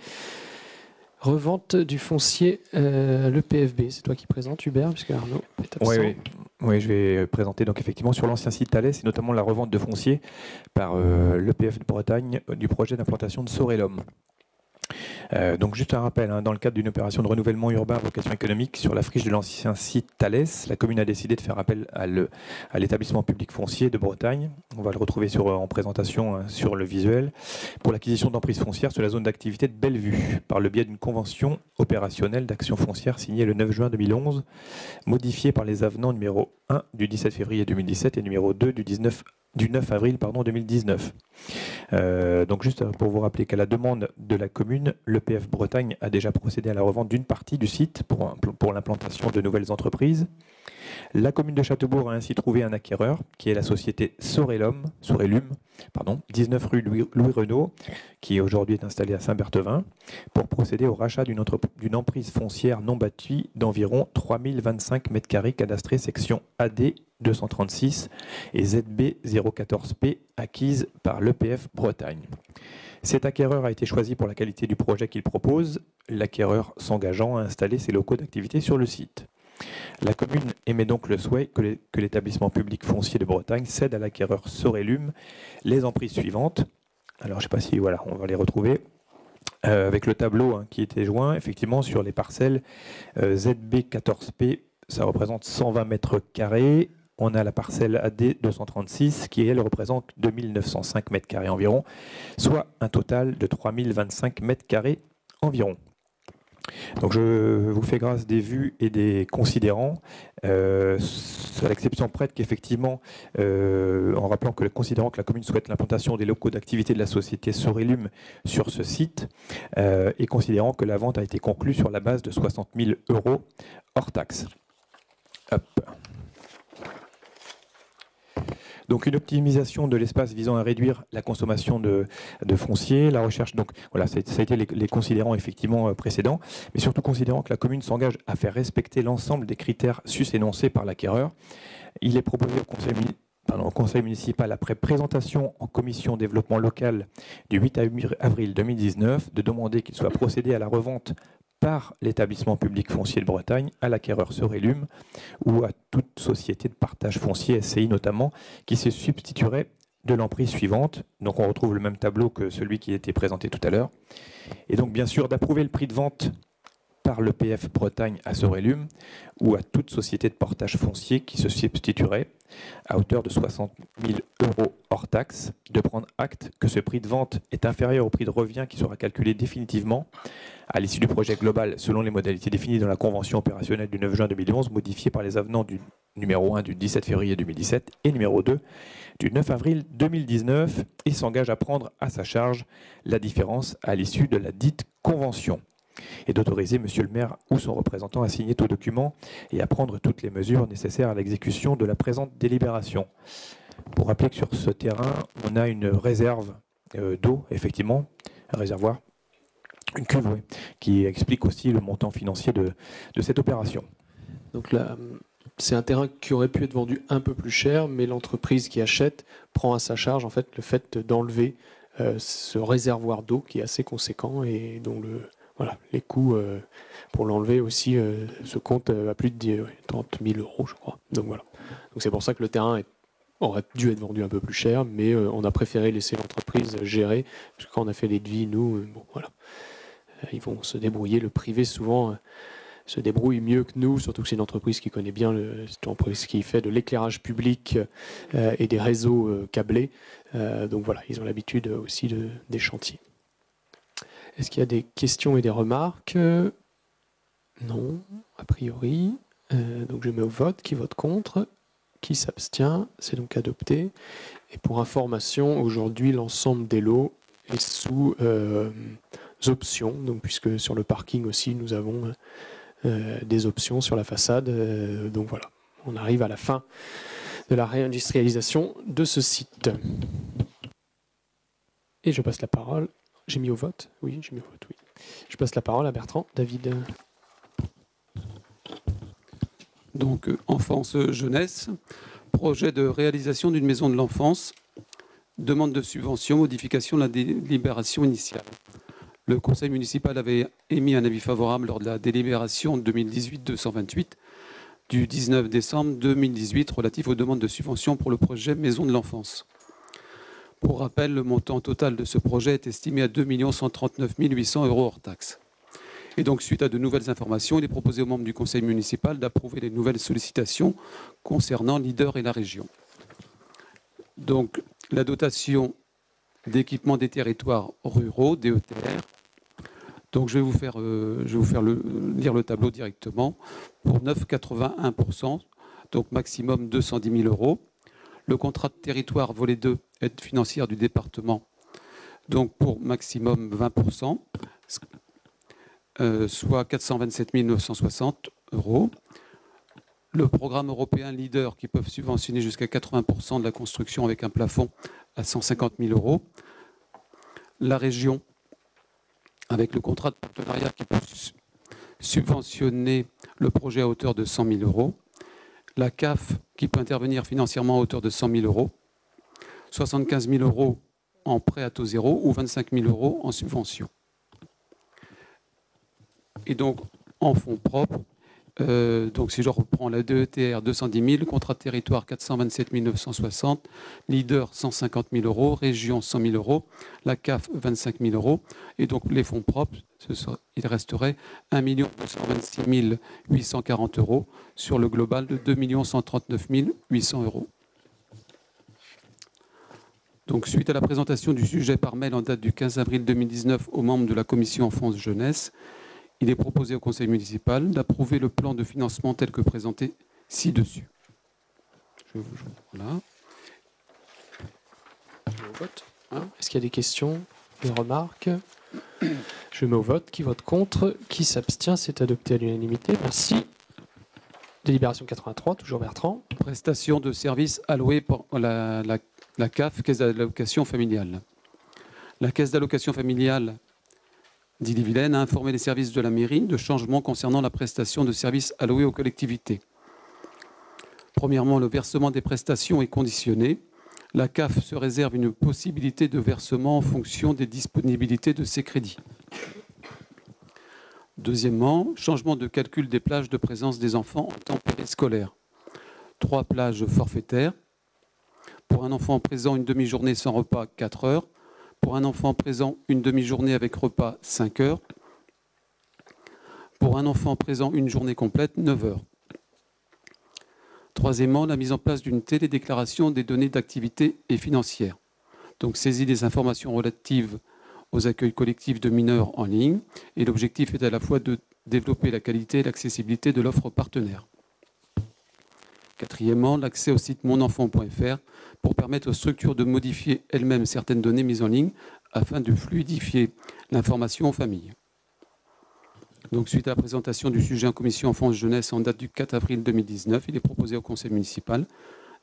Revente du foncier, le PFB. C'est toi qui présentes, Hubert, puisque Arnaud est absent. Oui, je vais présenter donc effectivement sur l'ancien site Thalès, et notamment la revente de foncier par l'EPF de Bretagne du projet d'implantation de Sorelum. Donc juste un rappel, dans le cadre d'une opération de renouvellement urbain à vocation économique sur la friche de l'ancien site Thalès, la commune a décidé de faire appel à l'établissement public foncier de Bretagne. On va le retrouver en présentation sur le visuel, pour l'acquisition d'emprises foncières sur la zone d'activité de Bellevue, par le biais d'une convention opérationnelle d'action foncière signée le 9 juin 2011, modifiée par les avenants numéro 1 du 17 février 2017 et numéro 2 du 9 avril 2019. Donc juste pour vous rappeler qu'à la demande de la commune, l'EPF Bretagne a déjà procédé à la revente d'une partie du site pour l'implantation de nouvelles entreprises. La commune de Châteaubourg a ainsi trouvé un acquéreur, qui est la société Sorelum, 19 rue Louis Renaud, qui aujourd'hui est installée à Saint-Berthevin, pour procéder au rachat d'une emprise foncière non bâtie d'environ 3025 m² cadastrés section AD 236 et ZB 014P acquise par l'EPF Bretagne. Cet acquéreur a été choisi pour la qualité du projet qu'il propose, l'acquéreur s'engageant à installer ses locaux d'activité sur le site. La commune émet donc le souhait que l'établissement public foncier de Bretagne cède à l'acquéreur Sorelum les emprises suivantes. Alors je ne sais pas si on va les retrouver. Avec le tableau qui était joint, effectivement, sur les parcelles ZB 14P ça représente 120 mètres carrés. On a la parcelle AD 236 qui, elle, représente 2905 mètres carrés environ, soit un total de 3025 mètres carrés environ. Donc je vous fais grâce des vues et des considérants, à l'exception près qu'effectivement, en rappelant que considérant que la commune souhaite l'implantation des locaux d'activité de la société Sorelum sur ce site, et considérant que la vente a été conclue sur la base de 60 000 € hors taxe. Hop. Donc une optimisation de l'espace visant à réduire la consommation de foncier, la recherche. Donc voilà, ça a été les considérants effectivement précédents, mais surtout considérant que la commune s'engage à faire respecter l'ensemble des critères sus-énoncés par l'acquéreur. Il est proposé au conseil municipal, après présentation en commission développement local du 8 avril 2019, de demander qu'il soit procédé à la revente par l'établissement public foncier de Bretagne à l'acquéreur Sorelum ou à toute société de partage foncier, SCI notamment, qui se substituerait de l'emprise suivante. Donc on retrouve le même tableau que celui qui a été présenté tout à l'heure. Et donc bien sûr d'approuver le prix de vente par l'EPF Bretagne à Sorelum ou à toute société de portage foncier qui se substituerait à hauteur de 60 000 € hors taxe, de prendre acte que ce prix de vente est inférieur au prix de revient qui sera calculé définitivement à l'issue du projet global selon les modalités définies dans la convention opérationnelle du 9 juin 2011 modifiée par les avenants du numéro 1 du 17 février 2017 et numéro 2 du 9 avril 2019 et s'engage à prendre à sa charge la différence à l'issue de la dite convention, et d'autoriser Monsieur le maire ou son représentant à signer tout document et à prendre toutes les mesures nécessaires à l'exécution de la présente délibération. Pour rappeler que sur ce terrain, on a une réserve d'eau, effectivement, un réservoir, une cuve, oui, qui explique aussi le montant financier de cette opération. Donc là, c'est un terrain qui aurait pu être vendu un peu plus cher, mais l'entreprise qui achète prend à sa charge en fait le fait d'enlever ce réservoir d'eau qui est assez conséquent et dont les coûts pour l'enlever aussi se comptent à plus de 30 000 €, je crois. Donc voilà. Donc c'est pour ça que le terrain aurait dû être vendu un peu plus cher, mais on a préféré laisser l'entreprise gérer, parce que quand on a fait les devis, nous, voilà, ils vont se débrouiller. Le privé souvent se débrouille mieux que nous, surtout que c'est une entreprise qui connaît bien, c'est une entreprise qui fait de l'éclairage public et des réseaux câblés. Donc voilà, ils ont l'habitude aussi des chantiers. Est-ce qu'il y a des questions et des remarques? Non, a priori. Donc je mets au vote. Qui vote contre? Qui s'abstient? C'est donc adopté. Et pour information, aujourd'hui, l'ensemble des lots est sous options. Donc, puisque sur le parking aussi, nous avons des options sur la façade. Donc voilà, on arrive à la fin de la réindustrialisation de ce site. Et je passe la parole. J'ai mis au vote? Oui, j'ai mis au vote, oui. Je passe la parole à Bertrand. David. Donc, enfance-jeunesse, projet de réalisation d'une maison de l'enfance, demande de subvention, modification de la délibération initiale. Le conseil municipal avait émis un avis favorable lors de la délibération 2018-228 du 19 décembre 2018 relatif aux demandes de subvention pour le projet maison de l'enfance. Pour rappel, le montant total de ce projet est estimé à 2 139 800 € hors taxe. Et donc, suite à de nouvelles informations, il est proposé aux membres du conseil municipal d'approuver les nouvelles sollicitations concernant l'Ider et la région. Donc, la dotation d'équipement des territoires ruraux, DETR. Donc, je vais vous faire lire le tableau directement. Pour 9,81%, donc maximum 210 000 €. Le contrat de territoire volet 2, aide financière du département, donc pour maximum 20%, soit 427 960 €. Le programme européen Leader qui peuvent subventionner jusqu'à 80% de la construction avec un plafond à 150 000 €. La région avec le contrat de partenariat qui peut subventionner le projet à hauteur de 100 000 €. La CAF qui peut intervenir financièrement à hauteur de 100 000 €, 75 000 € en prêt à taux zéro ou 25 000 € en subvention. Et donc, en fonds propres, Donc si je reprends la DETR 210 000, contrat de territoire 427 960, leader 150 000 euros, région 100 000 euros, la CAF 25 000 euros. Et donc les fonds propres, il resterait 1 226 840 euros sur le global de 2 139 800 euros. Donc, suite à la présentation du sujet par mail en date du 15 avril 2019 aux membres de la commission enfance-jeunesse, il est proposé au conseil municipal d'approuver le plan de financement tel que présenté ci-dessus. Voilà. Je mets au vote. Est-ce qu'il y a des questions, des remarques? Je mets au vote. Qui vote contre? Qui s'abstient? C'est adopté à l'unanimité. Merci. Délibération 83, toujours Bertrand. Prestation de services alloués pour la CAF, Caisse d'allocation familiale. La Caisse d'allocation familiale d'Ille-et-Vilaine a informé les services de la mairie de changements concernant la prestation de services alloués aux collectivités. Premièrement, le versement des prestations est conditionné. La CAF se réserve une possibilité de versement en fonction des disponibilités de ses crédits. Deuxièmement, changement de calcul des plages de présence des enfants en temps périscolaire. 3 plages forfaitaires. Pour un enfant présent, une demi-journée sans repas, 4 heures. Pour un enfant présent, une demi-journée avec repas, 5 heures. Pour un enfant présent, une journée complète, 9 heures. Troisièmement, la mise en place d'une télédéclaration des données d'activité et financière. Donc, saisie des informations relatives aux accueils collectifs de mineurs en ligne. Et l'objectif est à la fois de développer la qualité et l'accessibilité de l'offre partenaire. Quatrièmement, l'accès au site monenfant.fr pour permettre aux structures de modifier elles-mêmes certaines données mises en ligne afin de fluidifier l'information aux familles. Donc, suite à la présentation du sujet en commission enfance-jeunesse en date du 4 avril 2019, il est proposé au conseil municipal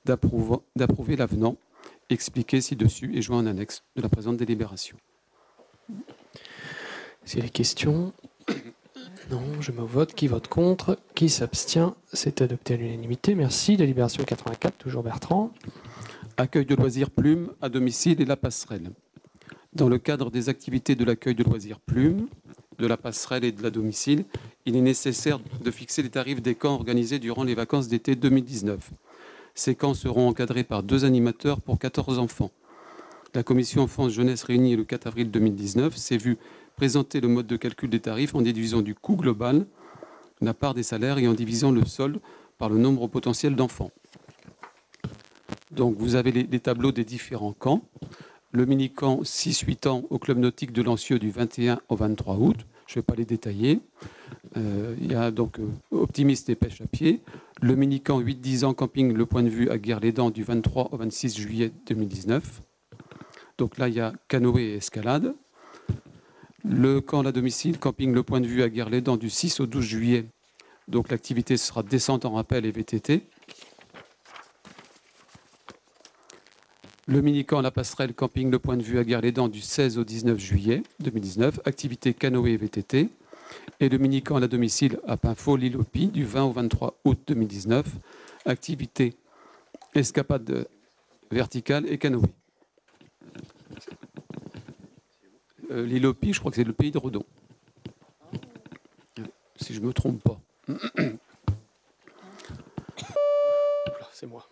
d'approuver l'avenant expliqué ci-dessus et joint en annexe de la présente délibération. S'il y a des questions? Non, je mets au vote. Qui vote contre? Qui s'abstient? C'est adopté à l'unanimité. Merci. Délibération 84, toujours Bertrand. Accueil de loisirs plumes à domicile et la passerelle. Dans le cadre des activités de l'accueil de loisirs plumes, de la passerelle et de la domicile, il est nécessaire de fixer les tarifs des camps organisés durant les vacances d'été 2019. Ces camps seront encadrés par 2 animateurs pour 14 enfants. La commission enfance-jeunesse réunie le 4 avril 2019 s'est vue présenter le mode de calcul des tarifs en déduisant du coût global la part des salaires et en divisant le solde par le nombre potentiel d'enfants. Donc vous avez les tableaux des différents camps. Le mini-camp 6-8 ans au club nautique de Lancieux du 21 au 23 août. Je ne vais pas les détailler. Il y a donc optimiste et pêche à pied. Le mini-camp 8-10 ans camping Le Point de Vue à Guerre-les-Dents du 23 au 26 juillet 2019. Donc là, il y a canoë et escalade. Le camp à domicile, camping Le Point de Vue à Guerre-les-Dents du 6 au 12 juillet. Donc l'activité sera descente en rappel et VTT. Le mini-camp La Passerelle, camping Le Point de Vue à Guerre-les-Dents du 16 au 19 juillet 2019. Activité canoë et VTT. Et le mini-camp à domicile à Pinfo, l'île au Pi du 20 au 23 août 2019. Activité escapade verticale et canoë. L'île au Pi, je crois que c'est le pays de Redon. Si je ne me trompe pas. C'est moi.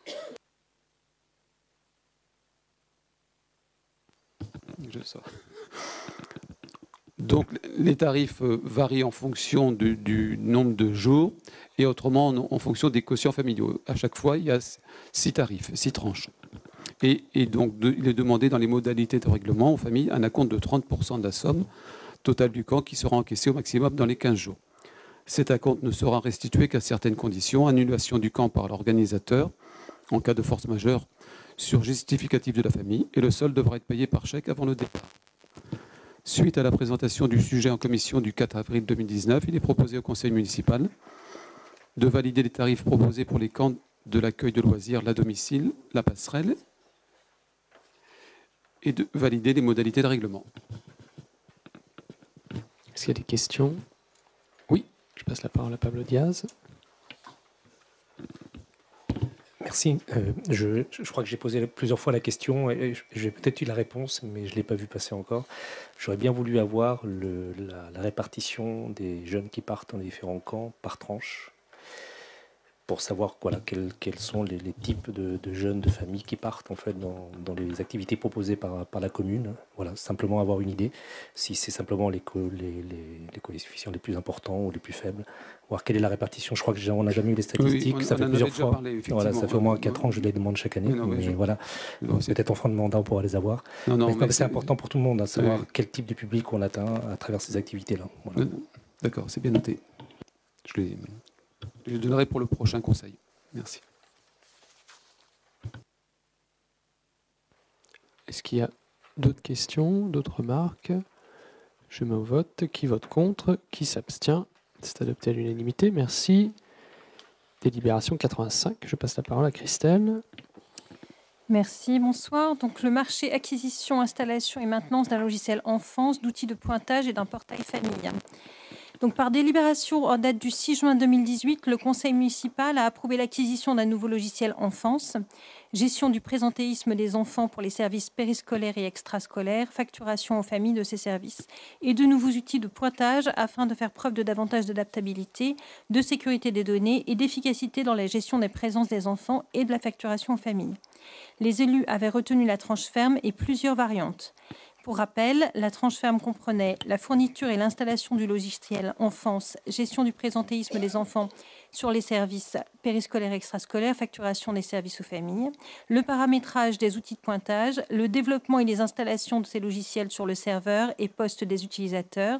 Donc les tarifs varient en fonction du nombre de jours et autrement en fonction des quotients familiaux. À chaque fois, il y a 6 tarifs, 6 tranches. Et donc il est demandé dans les modalités de règlement aux familles un acompte de 30% de la somme totale du camp qui sera encaissé au maximum dans les 15 jours. Cet acompte ne sera restitué qu'à certaines conditions, annulation du camp par l'organisateur en cas de force majeure sur justificatif de la famille et le solde devra être payé par chèque avant le départ. Suite à la présentation du sujet en commission du 4 avril 2019, il est proposé au conseil municipal de valider les tarifs proposés pour les camps de l'accueil de loisirs, la domicile, la passerelle et de valider les modalités de règlement. Est-ce qu'il y a des questions? Oui, je passe la parole à Pablo Diaz. Merci. Je crois que j'ai posé plusieurs fois la question et j'ai peut-être eu la réponse, mais je ne l'ai pas vu passer encore. J'aurais bien voulu avoir la répartition des jeunes qui partent dans les différents camps par tranche. pour savoir voilà, quels sont les types de jeunes, de familles qui partent en fait dans les activités proposées par la commune. Voilà, simplement avoir une idée, si c'est simplement les coefficients les plus importants ou les plus faibles, voir quelle est la répartition. Je crois qu'on n'a jamais eu les statistiques, oui, ça fait plusieurs fois. Parlé, voilà, ça fait au moins 4 ans que je les demande chaque année, mais voilà, peut-être en fin de mandat on pourra les avoir. Mais c'est important pour tout le monde, savoir quel type de public on atteint à travers ces activités-là. Voilà. D'accord, c'est bien noté. Je le donnerai pour le prochain conseil. Merci. Est-ce qu'il y a d'autres questions, d'autres remarques? Je mets au vote. Qui vote contre? Qui s'abstient? C'est adopté à l'unanimité. Merci. Délibération 85. Je passe la parole à Christelle. Merci, bonsoir. Donc, le marché acquisition, installation et maintenance d'un logiciel enfance, d'outils de pointage et d'un portail famille. Donc, par délibération en date du 6 juin 2018, le conseil municipal a approuvé l'acquisition d'un nouveau logiciel enfance, gestion du présentéisme des enfants pour les services périscolaires et extrascolaires, facturation aux familles de ces services, et de nouveaux outils de pointage afin de faire preuve de davantage d'adaptabilité, de sécurité des données et d'efficacité dans la gestion des présences des enfants et de la facturation aux familles. Les élus avaient retenu la tranche ferme et plusieurs variantes. Pour rappel, la tranche ferme comprenait la fourniture et l'installation du logiciel enfance, gestion du présentéisme des enfants sur les services périscolaires et extrascolaires, facturation des services aux familles, le paramétrage des outils de pointage, le développement et les installations de ces logiciels sur le serveur et poste des utilisateurs,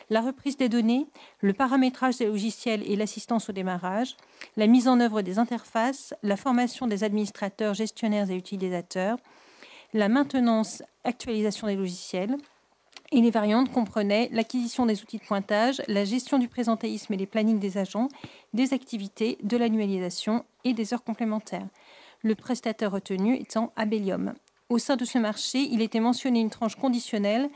la reprise des données, le paramétrage des logiciels et l'assistance au démarrage, la mise en œuvre des interfaces, la formation des administrateurs, gestionnaires et utilisateurs, la maintenance, actualisation des logiciels. Et les variantes comprenaient l'acquisition des outils de pointage, la gestion du présentéisme et les plannings des agents, des activités, de l'annualisation et des heures complémentaires. Le prestataire retenu étant Abelium. Au sein de ce marché, il était mentionné une tranche conditionnelle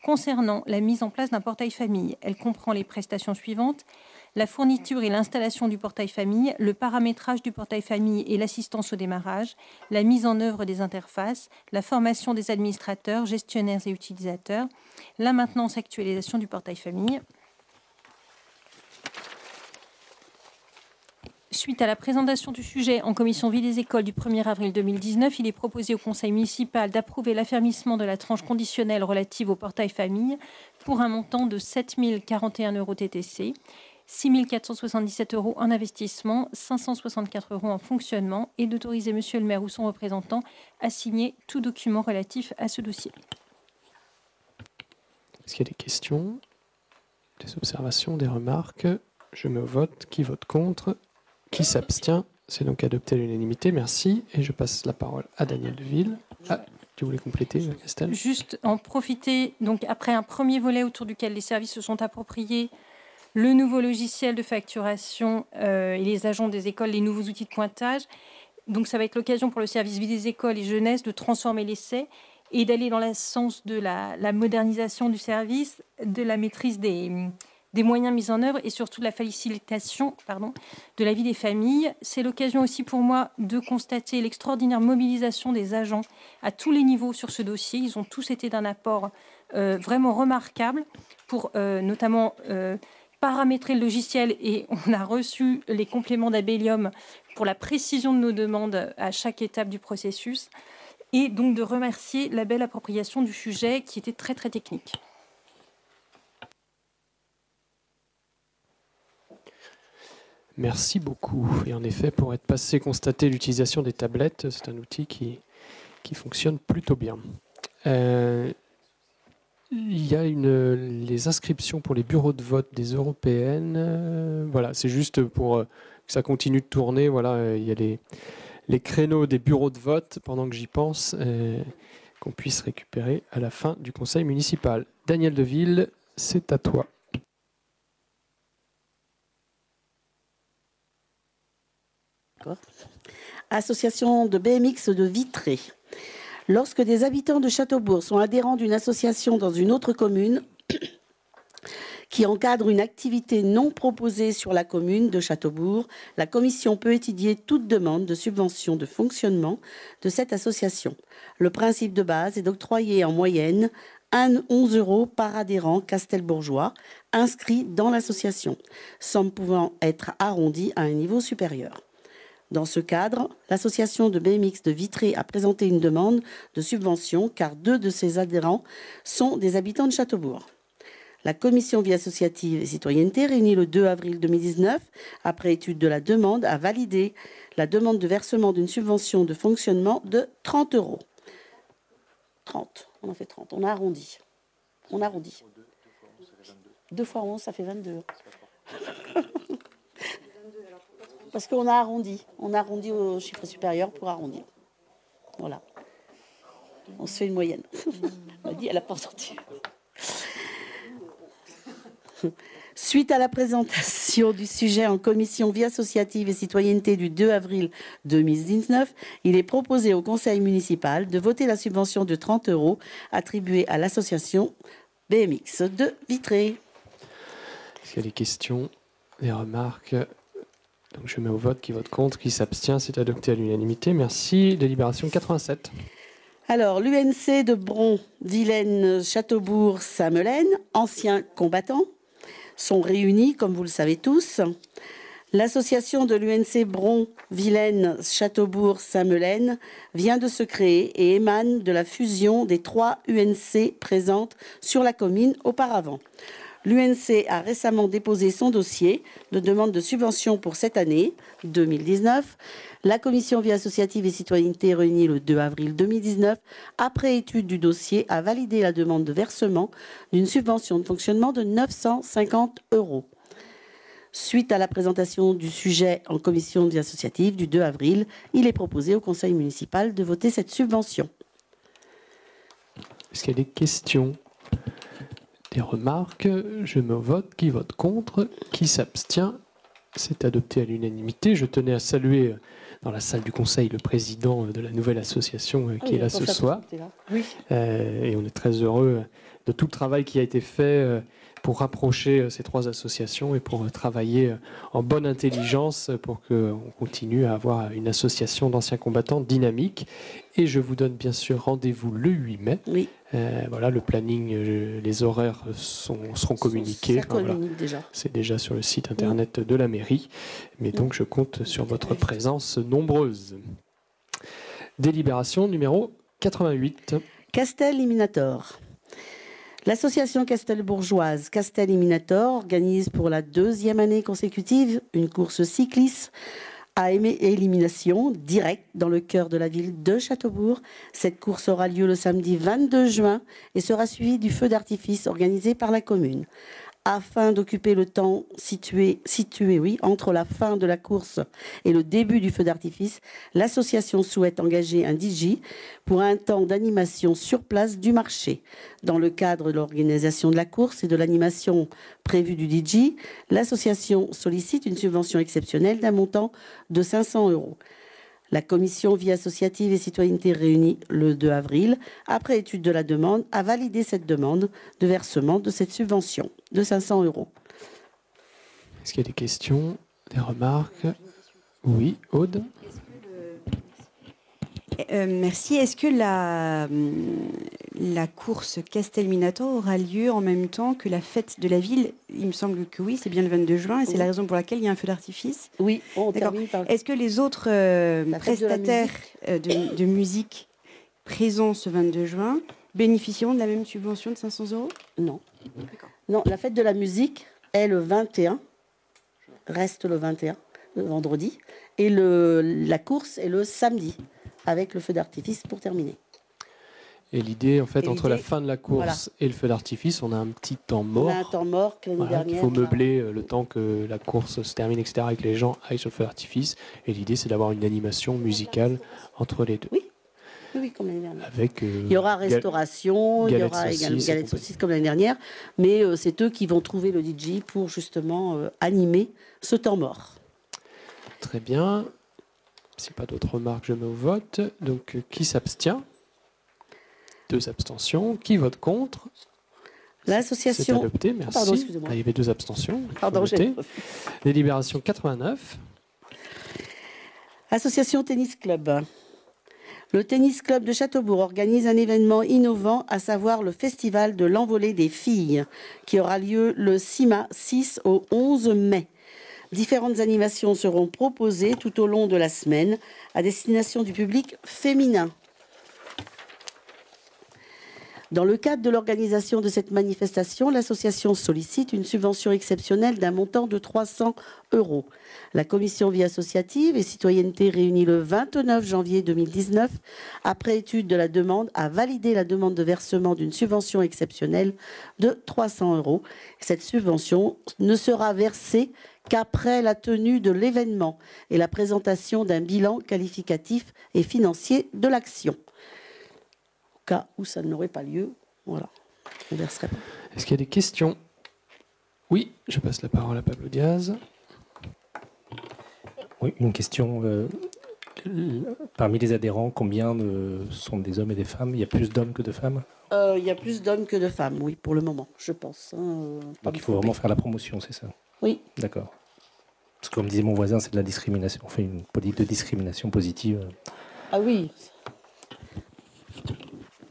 concernant la mise en place d'un portail famille. Elle comprend les prestations suivantes: la fourniture et l'installation du portail famille, le paramétrage du portail famille et l'assistance au démarrage, la mise en œuvre des interfaces, la formation des administrateurs, gestionnaires et utilisateurs, la maintenance et actualisation du portail famille. Suite à la présentation du sujet en commission vie des écoles du 1er avril 2019, il est proposé au conseil municipal d'approuver l'affermissement de la tranche conditionnelle relative au portail famille pour un montant de 7 041 € TTC, 6 477 € en investissement, 564 € en fonctionnement, et d'autoriser monsieur le maire ou son représentant à signer tout document relatif à ce dossier. Est-ce qu'il y a des questions, des observations, des remarques? Je me vote. Qui vote contre? Qui s'abstient? C'est donc adopté à l'unanimité. Merci. Et je passe la parole à Daniel Deville. Ah, tu voulais compléter, Christelle? Juste en profiter, donc après un premier volet autour duquel les services se sont appropriés le nouveau logiciel de facturation et les agents des écoles, les nouveaux outils de pointage. Donc ça va être l'occasion pour le service vie des écoles et jeunesse de transformer l'essai et d'aller dans le sens de la modernisation du service, de la maîtrise des moyens mis en œuvre et surtout de la facilitation de la vie des familles. C'est l'occasion aussi pour moi de constater l'extraordinaire mobilisation des agents à tous les niveaux sur ce dossier. Ils ont tous été d'un apport vraiment remarquable pour notamment paramétrer le logiciel, et on a reçu les compléments d'Abelium pour la précision de nos demandes à chaque étape du processus, et donc de remercier la belle appropriation du sujet qui était très très technique. Merci beaucoup. Et en effet, pour être passé constater l'utilisation des tablettes, c'est un outil qui fonctionne plutôt bien. Il y a les inscriptions pour les bureaux de vote des européennes. Voilà, c'est juste pour que ça continue de tourner. Voilà, il y a les créneaux des bureaux de vote, pendant que j'y pense, qu'on puisse récupérer à la fin du conseil municipal. Daniel Deville, c'est à toi. Association de BMX de Vitré. Lorsque des habitants de Châteaubourg sont adhérents d'une association dans une autre commune qui encadre une activité non proposée sur la commune de Châteaubourg, la commission peut étudier toute demande de subvention de fonctionnement de cette association. Le principe de base est d'octroyer en moyenne 11 € par adhérent castelbourgeois inscrit dans l'association, somme pouvant être arrondie à un niveau supérieur. Dans ce cadre, l'association de BMX de Vitré a présenté une demande de subvention car 2 de ses adhérents sont des habitants de Châteaubourg. La commission vie associative et citoyenneté, réunie le 2 avril 2019, après étude de la demande, a validé la demande de versement d'une subvention de fonctionnement de 30 €. 30, on en fait 30, on a arrondi. On arrondit. 2 fois 11, ça fait 22. Parce qu'on a arrondi. On a arrondi au chiffre supérieur pour arrondir. Voilà. On se fait une moyenne. On m'a dit, elle n'a pas sorti. Suite à la présentation du sujet en commission vie associative et citoyenneté du 2 avril 2019, il est proposé au conseil municipal de voter la subvention de 30 € attribuée à l'association BMX de Vitré. Est-ce qu'il y a des questions, des remarques? Donc je mets au vote. Qui vote contre, qui s'abstient, c'est adopté à l'unanimité. Merci. Délibération 87. Alors, l'UNC de Bron, Vilaine, Châteaubourg, Saint-Melaine, anciens combattants, sont réunis, comme vous le savez tous. L'association de l'UNC Bron, Vilaine, Châteaubourg, Saint-Melaine vient de se créer et émane de la fusion des 3 UNC présentes sur la commune auparavant. L'UNC a récemment déposé son dossier de demande de subvention pour cette année 2019. La commission vie associative et citoyenneté réunie le 2 avril 2019, après étude du dossier, a validé la demande de versement d'une subvention de fonctionnement de 950 €. Suite à la présentation du sujet en commission vie associative du 2 avril, il est proposé au conseil municipal de voter cette subvention. Est-ce qu'il y a des questions, des remarques? Je mets au vote. Qui vote contre, qui s'abstient, c'est adopté à l'unanimité. Je tenais à saluer dans la salle du conseil le président de la nouvelle association qui est là ce soir. Oui. Et on est très heureux de tout le travail qui a été fait pour rapprocher ces 3 associations et pour travailler en bonne intelligence pour qu'on continue à avoir une association d'anciens combattants dynamique. Et je vous donne bien sûr rendez-vous le 8 mai. Oui. Voilà, le planning, les horaires seront communiqués. Ça communique déjà. C'est déjà sur le site internet de la mairie. Mais donc je compte sur votre présence nombreuse. Délibération numéro 88. Castel Eliminator. L'association castelbourgeoise Castel Eliminator organise pour la 2e année consécutive une course cycliste à élimination directe dans le cœur de la ville de Châteaubourg. Cette course aura lieu le samedi 22 juin et sera suivie du feu d'artifice organisé par la commune. Afin d'occuper le temps situé entre la fin de la course et le début du feu d'artifice, l'association souhaite engager un DJ pour un temps d'animation sur place du marché. Dans le cadre de l'organisation de la course et de l'animation prévue du DJ, l'association sollicite une subvention exceptionnelle d'un montant de 500 €. La commission vie associative et citoyenneté réunie le 2 avril, après étude de la demande, a validé cette demande de versement de cette subvention de 500 €. Est-ce qu'il y a des questions, des remarques? Oui, Aude? Merci. Est-ce que la course Castelminator aura lieu en même temps que la fête de la ville? Il me semble que oui, c'est bien le 22 juin et c'est la raison pour laquelle il y a un feu d'artifice. Oui, on D'accord. termine par... Est-ce que les autres prestataires de musique présents ce 22 juin bénéficieront de la même subvention de 500 €? Non. Non, la fête de la musique est le 21, reste le 21, le vendredi, et la course est le samedi, avec le feu d'artifice pour terminer. Et l'idée, en fait, entre la fin de la course et le feu d'artifice, on a un petit temps mort. On a un temps mort que l'année dernière. Il faut meubler le temps que la course se termine, etc., et que les gens aillent sur le feu d'artifice. Et l'idée, c'est d'avoir une animation musicale entre les deux. Oui, comme l'année dernière. Avec, il y aura restauration, il y aura également galettes saucisses comme l'année dernière, mais c'est eux qui vont trouver le DJ pour justement animer ce temps mort. Très bien. Si pas d'autres remarques, je mets au vote. Donc, qui s'abstient? 2 abstentions. Qui vote contre? L'association... C'est adopté, merci. Pardon, excusez-moi. Il y avait 2 abstentions. Pardon, j'ai... Délibération 89. Association Tennis Club. Le Tennis Club de Châteaubourg organise un événement innovant, à savoir le Festival de l'envolée des filles, qui aura lieu le 6 au 11 mai. Différentes animations seront proposées tout au long de la semaine à destination du public féminin. Dans le cadre de l'organisation de cette manifestation, l'association sollicite une subvention exceptionnelle d'un montant de 300 €. La commission vie associative et citoyenneté réunie le 29 janvier 2019, après étude de la demande, a validé la demande de versement d'une subvention exceptionnelle de 300 €. Cette subvention ne sera versée qu'après la tenue de l'événement et la présentation d'un bilan qualificatif et financier de l'action. Cas où ça n'aurait pas lieu, voilà, on verserait pas. Est-ce qu'il y a des questions? Oui, je passe la parole à Pablo Diaz. Oui, une question. Parmi les adhérents, combien sont des hommes et des femmes? Il y a plus d'hommes que de femmes? Il y a plus d'hommes que de femmes, oui, pour le moment, je pense. Donc il faut vraiment faire la promotion, c'est ça? Oui. D'accord. Parce que comme disait mon voisin, c'est de la discrimination. On fait une politique de discrimination positive. Ah oui.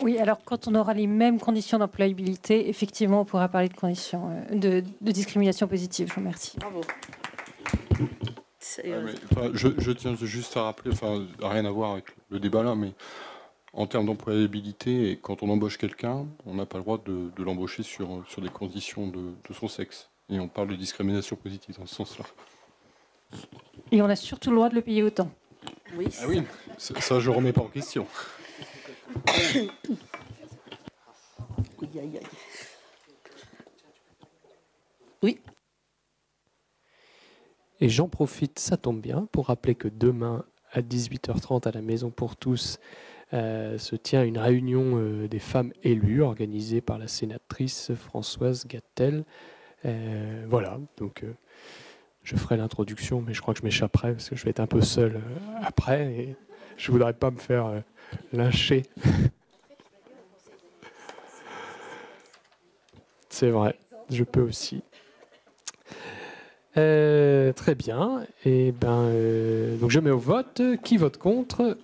Oui, alors quand on aura les mêmes conditions d'employabilité, effectivement, on pourra parler de conditions de discrimination positive. Je vous remercie. Bravo. Je tiens juste à rappeler, rien à voir avec le débat là, mais en termes d'employabilité, et quand on embauche quelqu'un, on n'a pas le droit de l'embaucher sur des conditions de son sexe. Et on parle de discrimination positive dans ce sens-là. Et on a surtout le droit de le payer autant. Oui. Ah oui, ça je ne remets pas en question. Oui. Et j'en profite, ça tombe bien, pour rappeler que demain, à 18h30, à la Maison pour tous, se tient une réunion des femmes élues organisée par la sénatrice Françoise Gattel. Voilà, donc je ferai l'introduction, mais je crois que je m'échapperai parce que je vais être un peu seul après et je ne voudrais pas me faire lyncher. C'est vrai, je peux aussi. Très bien. Et donc je mets au vote. Qui vote contre?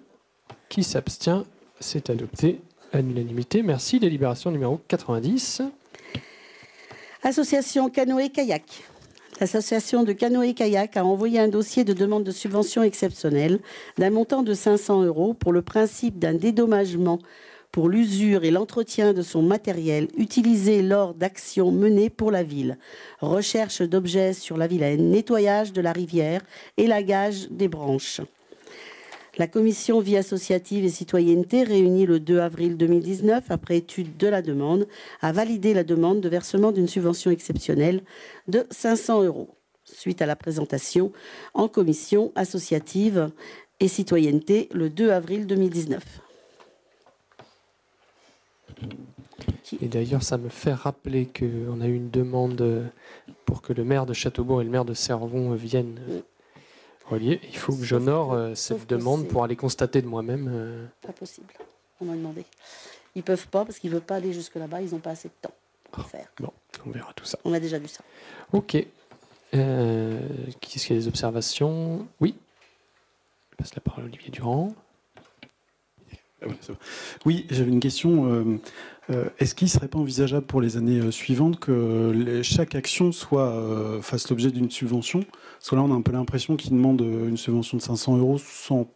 Qui s'abstient? C'est adopté à l'unanimité. Merci. Délibération numéro 90. Association Canoë-Kayak. L'association de Canoë-Kayak a envoyé un dossier de demande de subvention exceptionnelle d'un montant de 500 € pour le principe d'un dédommagement pour l'usure et l'entretien de son matériel utilisé lors d'actions menées pour la ville. Recherche d'objets sur la Vilaine, nettoyage de la rivière, élagage des branches. La commission vie associative et citoyenneté, réunie le 2 avril 2019, après étude de la demande, a validé la demande de versement d'une subvention exceptionnelle de 500 €, suite à la présentation en commission associative et citoyenneté le 2 avril 2019. Et d'ailleurs, ça me fait rappeler qu'on a eu une demande pour que le maire de Châteaubourg et le maire de Cervon viennent relier. Il faut que j'honore cette demande pour aller constater de moi-même. Pas possible, on m'a demandé. Ils ne peuvent pas parce qu'ils ne veulent pas aller jusque là-bas, ils n'ont pas assez de temps pour faire. Bon, on verra tout ça. On a déjà vu ça. Ok. Qu'est-ce qu'il y a des observations? Oui. Je passe la parole à Olivier Durand. Oui, j'avais une question. Est-ce qu'il ne serait pas envisageable pour les années suivantes que chaque action fasse l'objet d'une subvention? Parce que là, on a un peu l'impression qu'ils demandent une subvention de 500 € sans,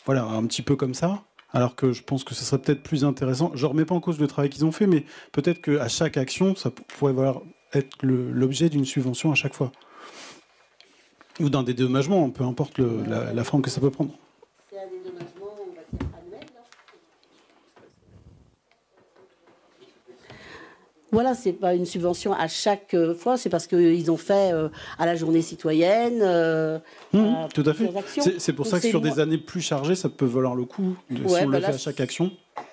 voilà, un petit peu comme ça. Alors que je pense que ce serait peut-être plus intéressant. Je ne remets pas en cause le travail qu'ils ont fait, mais peut-être qu'à chaque action, ça pourrait être l'objet d'une subvention à chaque fois. Ou d'un dédommagement, peu importe la forme que ça peut prendre. C'est un dédommagement, on va dire, annuel. Voilà, c'est pas une subvention à chaque fois, c'est parce qu'ils ont fait à la journée citoyenne. Tout à fait. C'est pour ça que sur des années plus chargées, ça peut valoir le coup si on le fait à chaque action.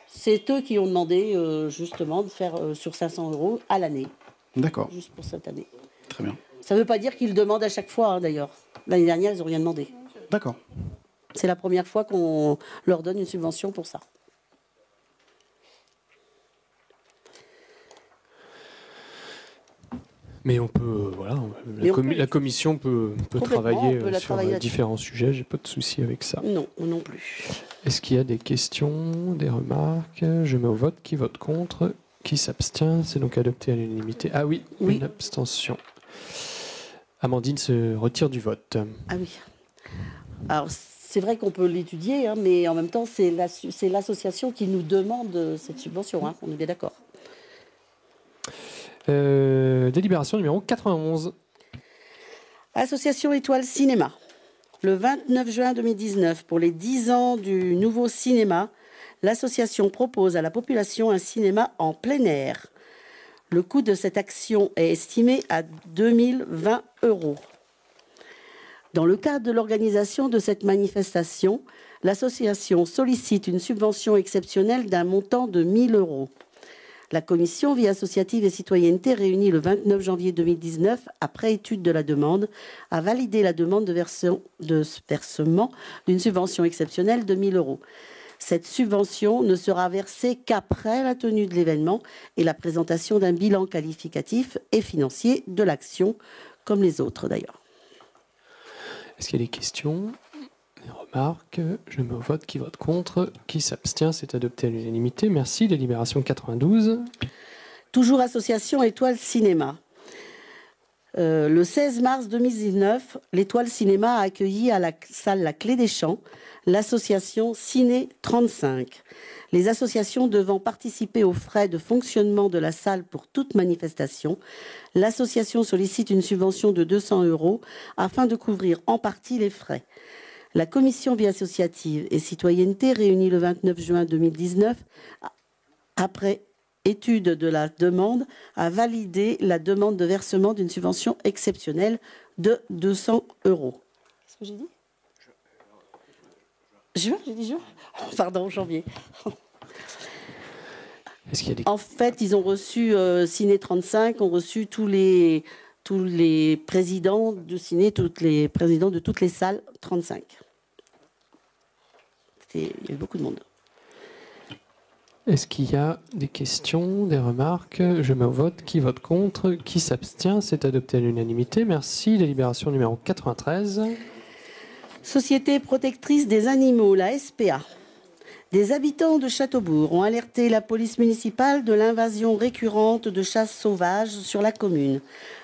C'est eux qui ont demandé justement de faire sur 500 € à l'année. D'accord. Juste pour cette année. Très bien. Ça ne veut pas dire qu'ils le demandent à chaque fois, hein, d'ailleurs. L'année dernière, ils n'ont rien demandé. D'accord. C'est la première fois qu'on leur donne une subvention pour ça. Mais on peut, voilà, la commission peut travailler sur différents sujets. J'ai pas de souci avec ça. Non, non plus. Est-ce qu'il y a des questions, des remarques? Je mets au vote. Qui vote contre? Qui s'abstient? C'est donc adopté à l'unanimité. Ah oui, une abstention. Amandine se retire du vote. Ah oui. Alors, c'est vrai qu'on peut l'étudier, hein, mais en même temps, c'est l'association qui nous demande cette subvention. Hein, on est bien d'accord. Délibération numéro 91. Association Étoile Cinéma. Le 29 juin 2019, pour les 10 ans du nouveau cinéma, l'association propose à la population un cinéma en plein air. Le coût de cette action est estimé à 2020 €. Dans le cadre de l'organisation de cette manifestation, l'association sollicite une subvention exceptionnelle d'un montant de 1 000 €. La commission vie associative et citoyenneté réunie le 29 janvier 2019, après étude de la demande, a validé la demande de versement d'une subvention exceptionnelle de 1 000 €. Cette subvention ne sera versée qu'après la tenue de l'événement et la présentation d'un bilan qualificatif et financier de l'action, comme les autres d'ailleurs. Est-ce qu'il y a des questions, des remarques? Je mets au vote. Qui vote contre? Qui s'abstient? C'est adopté à l'unanimité. Merci. Délibération 92. Toujours association Étoile Cinéma. Le 16 mars 2019, l'Étoile Cinéma a accueilli à la salle La Clé des Champs l'association Ciné 35. Les associations devant participer aux frais de fonctionnement de la salle pour toute manifestation, l'association sollicite une subvention de 200 € afin de couvrir en partie les frais. La commission vie associative et citoyenneté réunie le 29 juin 2019, après étude de la demande, a validé la demande de versement d'une subvention exceptionnelle de 200 €. Qu'est-ce que j'ai dit? Juin, j'ai dit juin? Pardon, janvier. Est-ce qu'il y a des... En fait, ils ont reçu, Ciné 35, ont reçu tous les présidents de Ciné, les présidents de toutes les salles 35. Il y a eu beaucoup de monde. Est-ce qu'il y a des questions, des remarques? Je mets au vote. Qui vote contre? Qui s'abstient? C'est adopté à l'unanimité. Merci. Délibération numéro 93. Société protectrice des animaux, la SPA. Des habitants de Châteaubourg ont alerté la police municipale de l'invasion récurrente de chats sauvages sur la commune.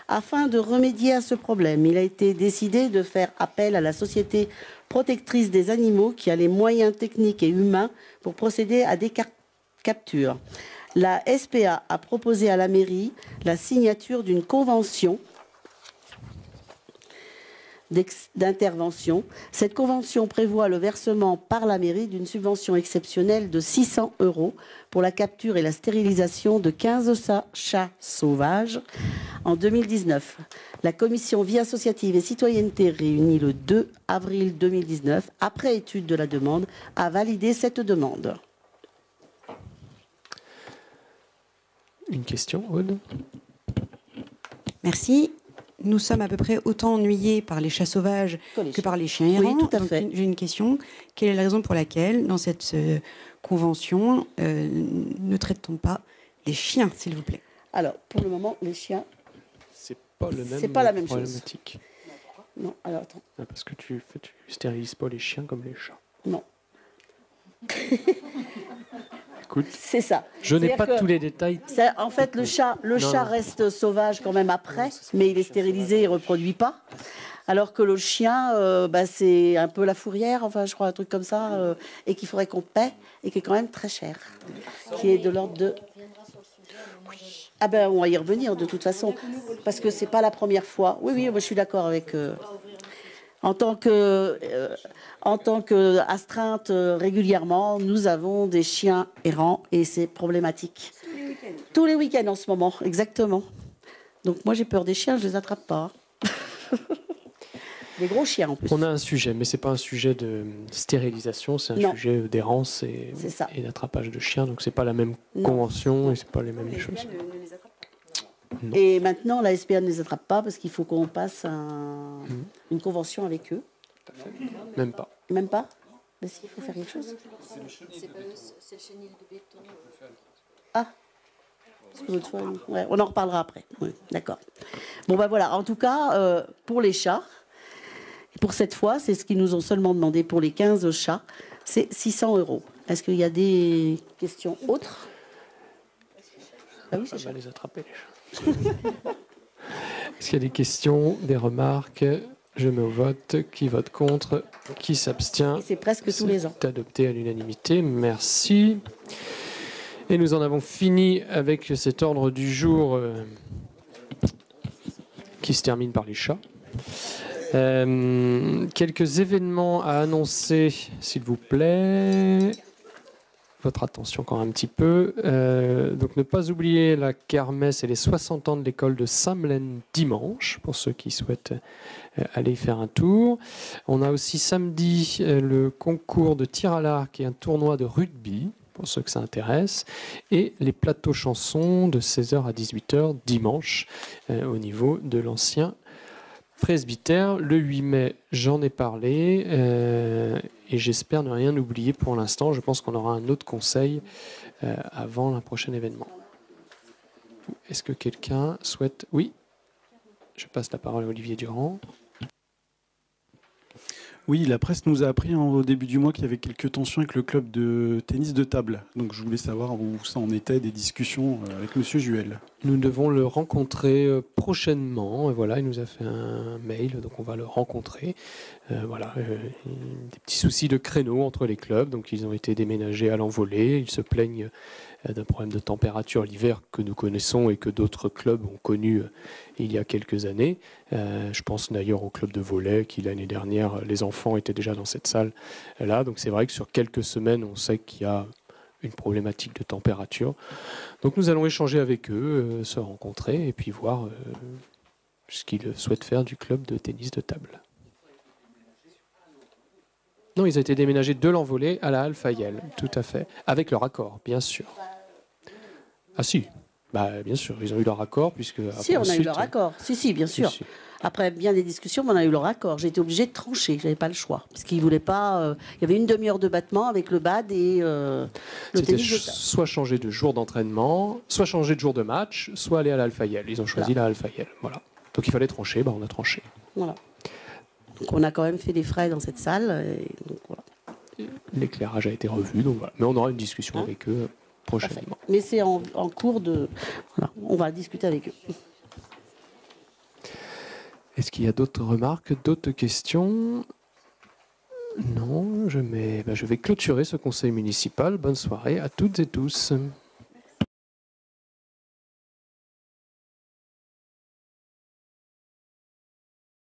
Afin de remédier à ce problème, il a été décidé de faire appel à la Société protectrice des animaux qui a les moyens techniques et humains pour procéder à des captures. La SPA a proposé à la mairie la signature d'une convention d'intervention. Cette convention prévoit le versement par la mairie d'une subvention exceptionnelle de 600 € pour la capture et la stérilisation de 15 chats sauvages en 2019. La commission vie associative et citoyenneté réunie le 2 avril 2019, après étude de la demande, a validé cette demande. Une question, Aude? Merci. Nous sommes à peu près autant ennuyés par les chats sauvages que par les chiens errants. Oui, tout à fait. J'ai une question. Quelle est la raison pour laquelle, dans cette convention, ne traite-t-on pas les chiens, s'il vous plaît? Alors, pour le moment, les chiens... C'est pas le même. C'est pas la même problématique. Chose. Non, alors attends. Parce que tu stérilises pas les chiens comme les chats. Non. Écoute, c'est ça. Je n'ai pas tous les détails. En fait, le chat reste sauvage quand même après, mais il est stérilisé et ne reproduit pas. Alors que le chien, c'est un peu la fourrière, enfin je crois un truc comme ça, et qu'il faudrait qu'on paie, et qui est quand même très cher. Qui est de l'ordre de... Ah ben on va y revenir de toute façon, parce que c'est pas la première fois. Oui, moi, je suis d'accord avec... En tant qu'astreinte régulièrement, nous avons des chiens errants et c'est problématique. Tous les week-ends en ce moment, exactement. Donc moi j'ai peur des chiens, je les attrape pas. Des gros chiens en plus. On a un sujet, mais c'est pas un sujet de stérilisation, c'est un sujet d'errance et d'attrapage de chiens. Donc c'est pas la même convention et c'est pas les mêmes choses. Non. Et maintenant, la SPA ne les attrape pas parce qu'il faut qu'on passe une convention avec eux. Même pas. Même pas? Mais si, il faut faire quelque chose. C'est le chenil de béton. Ah, ouais, on en reparlera après. Oui, d'accord. Bon, ben voilà. En tout cas, pour les chats, pour cette fois, c'est ce qu'ils nous ont seulement demandé pour les 15 chats, c'est 600 €. Est-ce qu'il y a des questions autres? Ah oui, ça va les attraper, les chats. Est-ce qu'il y a des questions, des remarques? Je mets au vote. Qui vote contre? Qui s'abstient? Et c'est presque tous les ans. C'est adopté à l'unanimité. Merci. Et nous en avons fini avec cet ordre du jour qui se termine par les chats. Quelques événements à annoncer, s'il vous plaît. Votre attention encore un petit peu. Donc ne pas oublier la kermesse et les 60 ans de l'école de Saint-Melaine dimanche, pour ceux qui souhaitent aller y faire un tour. On a aussi samedi le concours de tir à l'arc et un tournoi de rugby, pour ceux que ça intéresse, et les plateaux chansons de 16h à 18h dimanche au niveau de l'ancien presbytère. Le 8 mai, j'en ai parlé et j'espère ne rien oublier pour l'instant. Je pense qu'on aura un autre conseil avant le prochain événement. Est-ce que quelqu'un souhaite... Oui, je passe la parole à Olivier Durand. Oui, la presse nous a appris au début du mois qu'il y avait quelques tensions avec le club de tennis de table. Donc je voulais savoir où ça en était des discussions avec Monsieur Juel. Nous devons le rencontrer prochainement. Voilà, il nous a fait un mail, donc on va le rencontrer. Voilà, des petits soucis de créneau entre les clubs, donc ils ont été déménagés à l'envolée. Ils se plaignent d'un problème de température l'hiver que nous connaissons et que d'autres clubs ont connu il y a quelques années. Je pense d'ailleurs au club de volley qui l'année dernière, les enfants étaient déjà dans cette salle là. Donc c'est vrai que sur quelques semaines, on sait qu'il y a une problématique de température. Donc nous allons échanger avec eux, se rencontrer et puis voir ce qu'ils souhaitent faire du club de tennis de table. Non, ils ont été déménagés de l'envolée à la Halle Fayel, tout à fait, avec leur accord, bien sûr. Ah si, bah, bien sûr, ils ont eu leur accord puisque... Si, on a eu leur accord. Si, bien sûr. Si. Après bien des discussions, on a eu leur accord. J'ai été obligée de trancher, je n'avais pas le choix. Parce qu'ils ne voulaient pas... il y avait une demi-heure de battement avec le BAD et le tennis de table. Soit changer de jour d'entraînement, soit changer de jour de match, soit aller à la Halle Fayel. Ils ont choisi la Halle Fayel, voilà. Donc il fallait trancher, bah, on a tranché. Voilà. Donc on a quand même fait des frais dans cette salle. Et donc, voilà. L'éclairage a été revu, donc voilà. Mais on aura une discussion avec eux prochainement. Mais c'est en cours de... Voilà, on va discuter avec eux. Est-ce qu'il y a d'autres remarques, d'autres questions? Non, je vais clôturer ce conseil municipal. Bonne soirée à toutes et tous.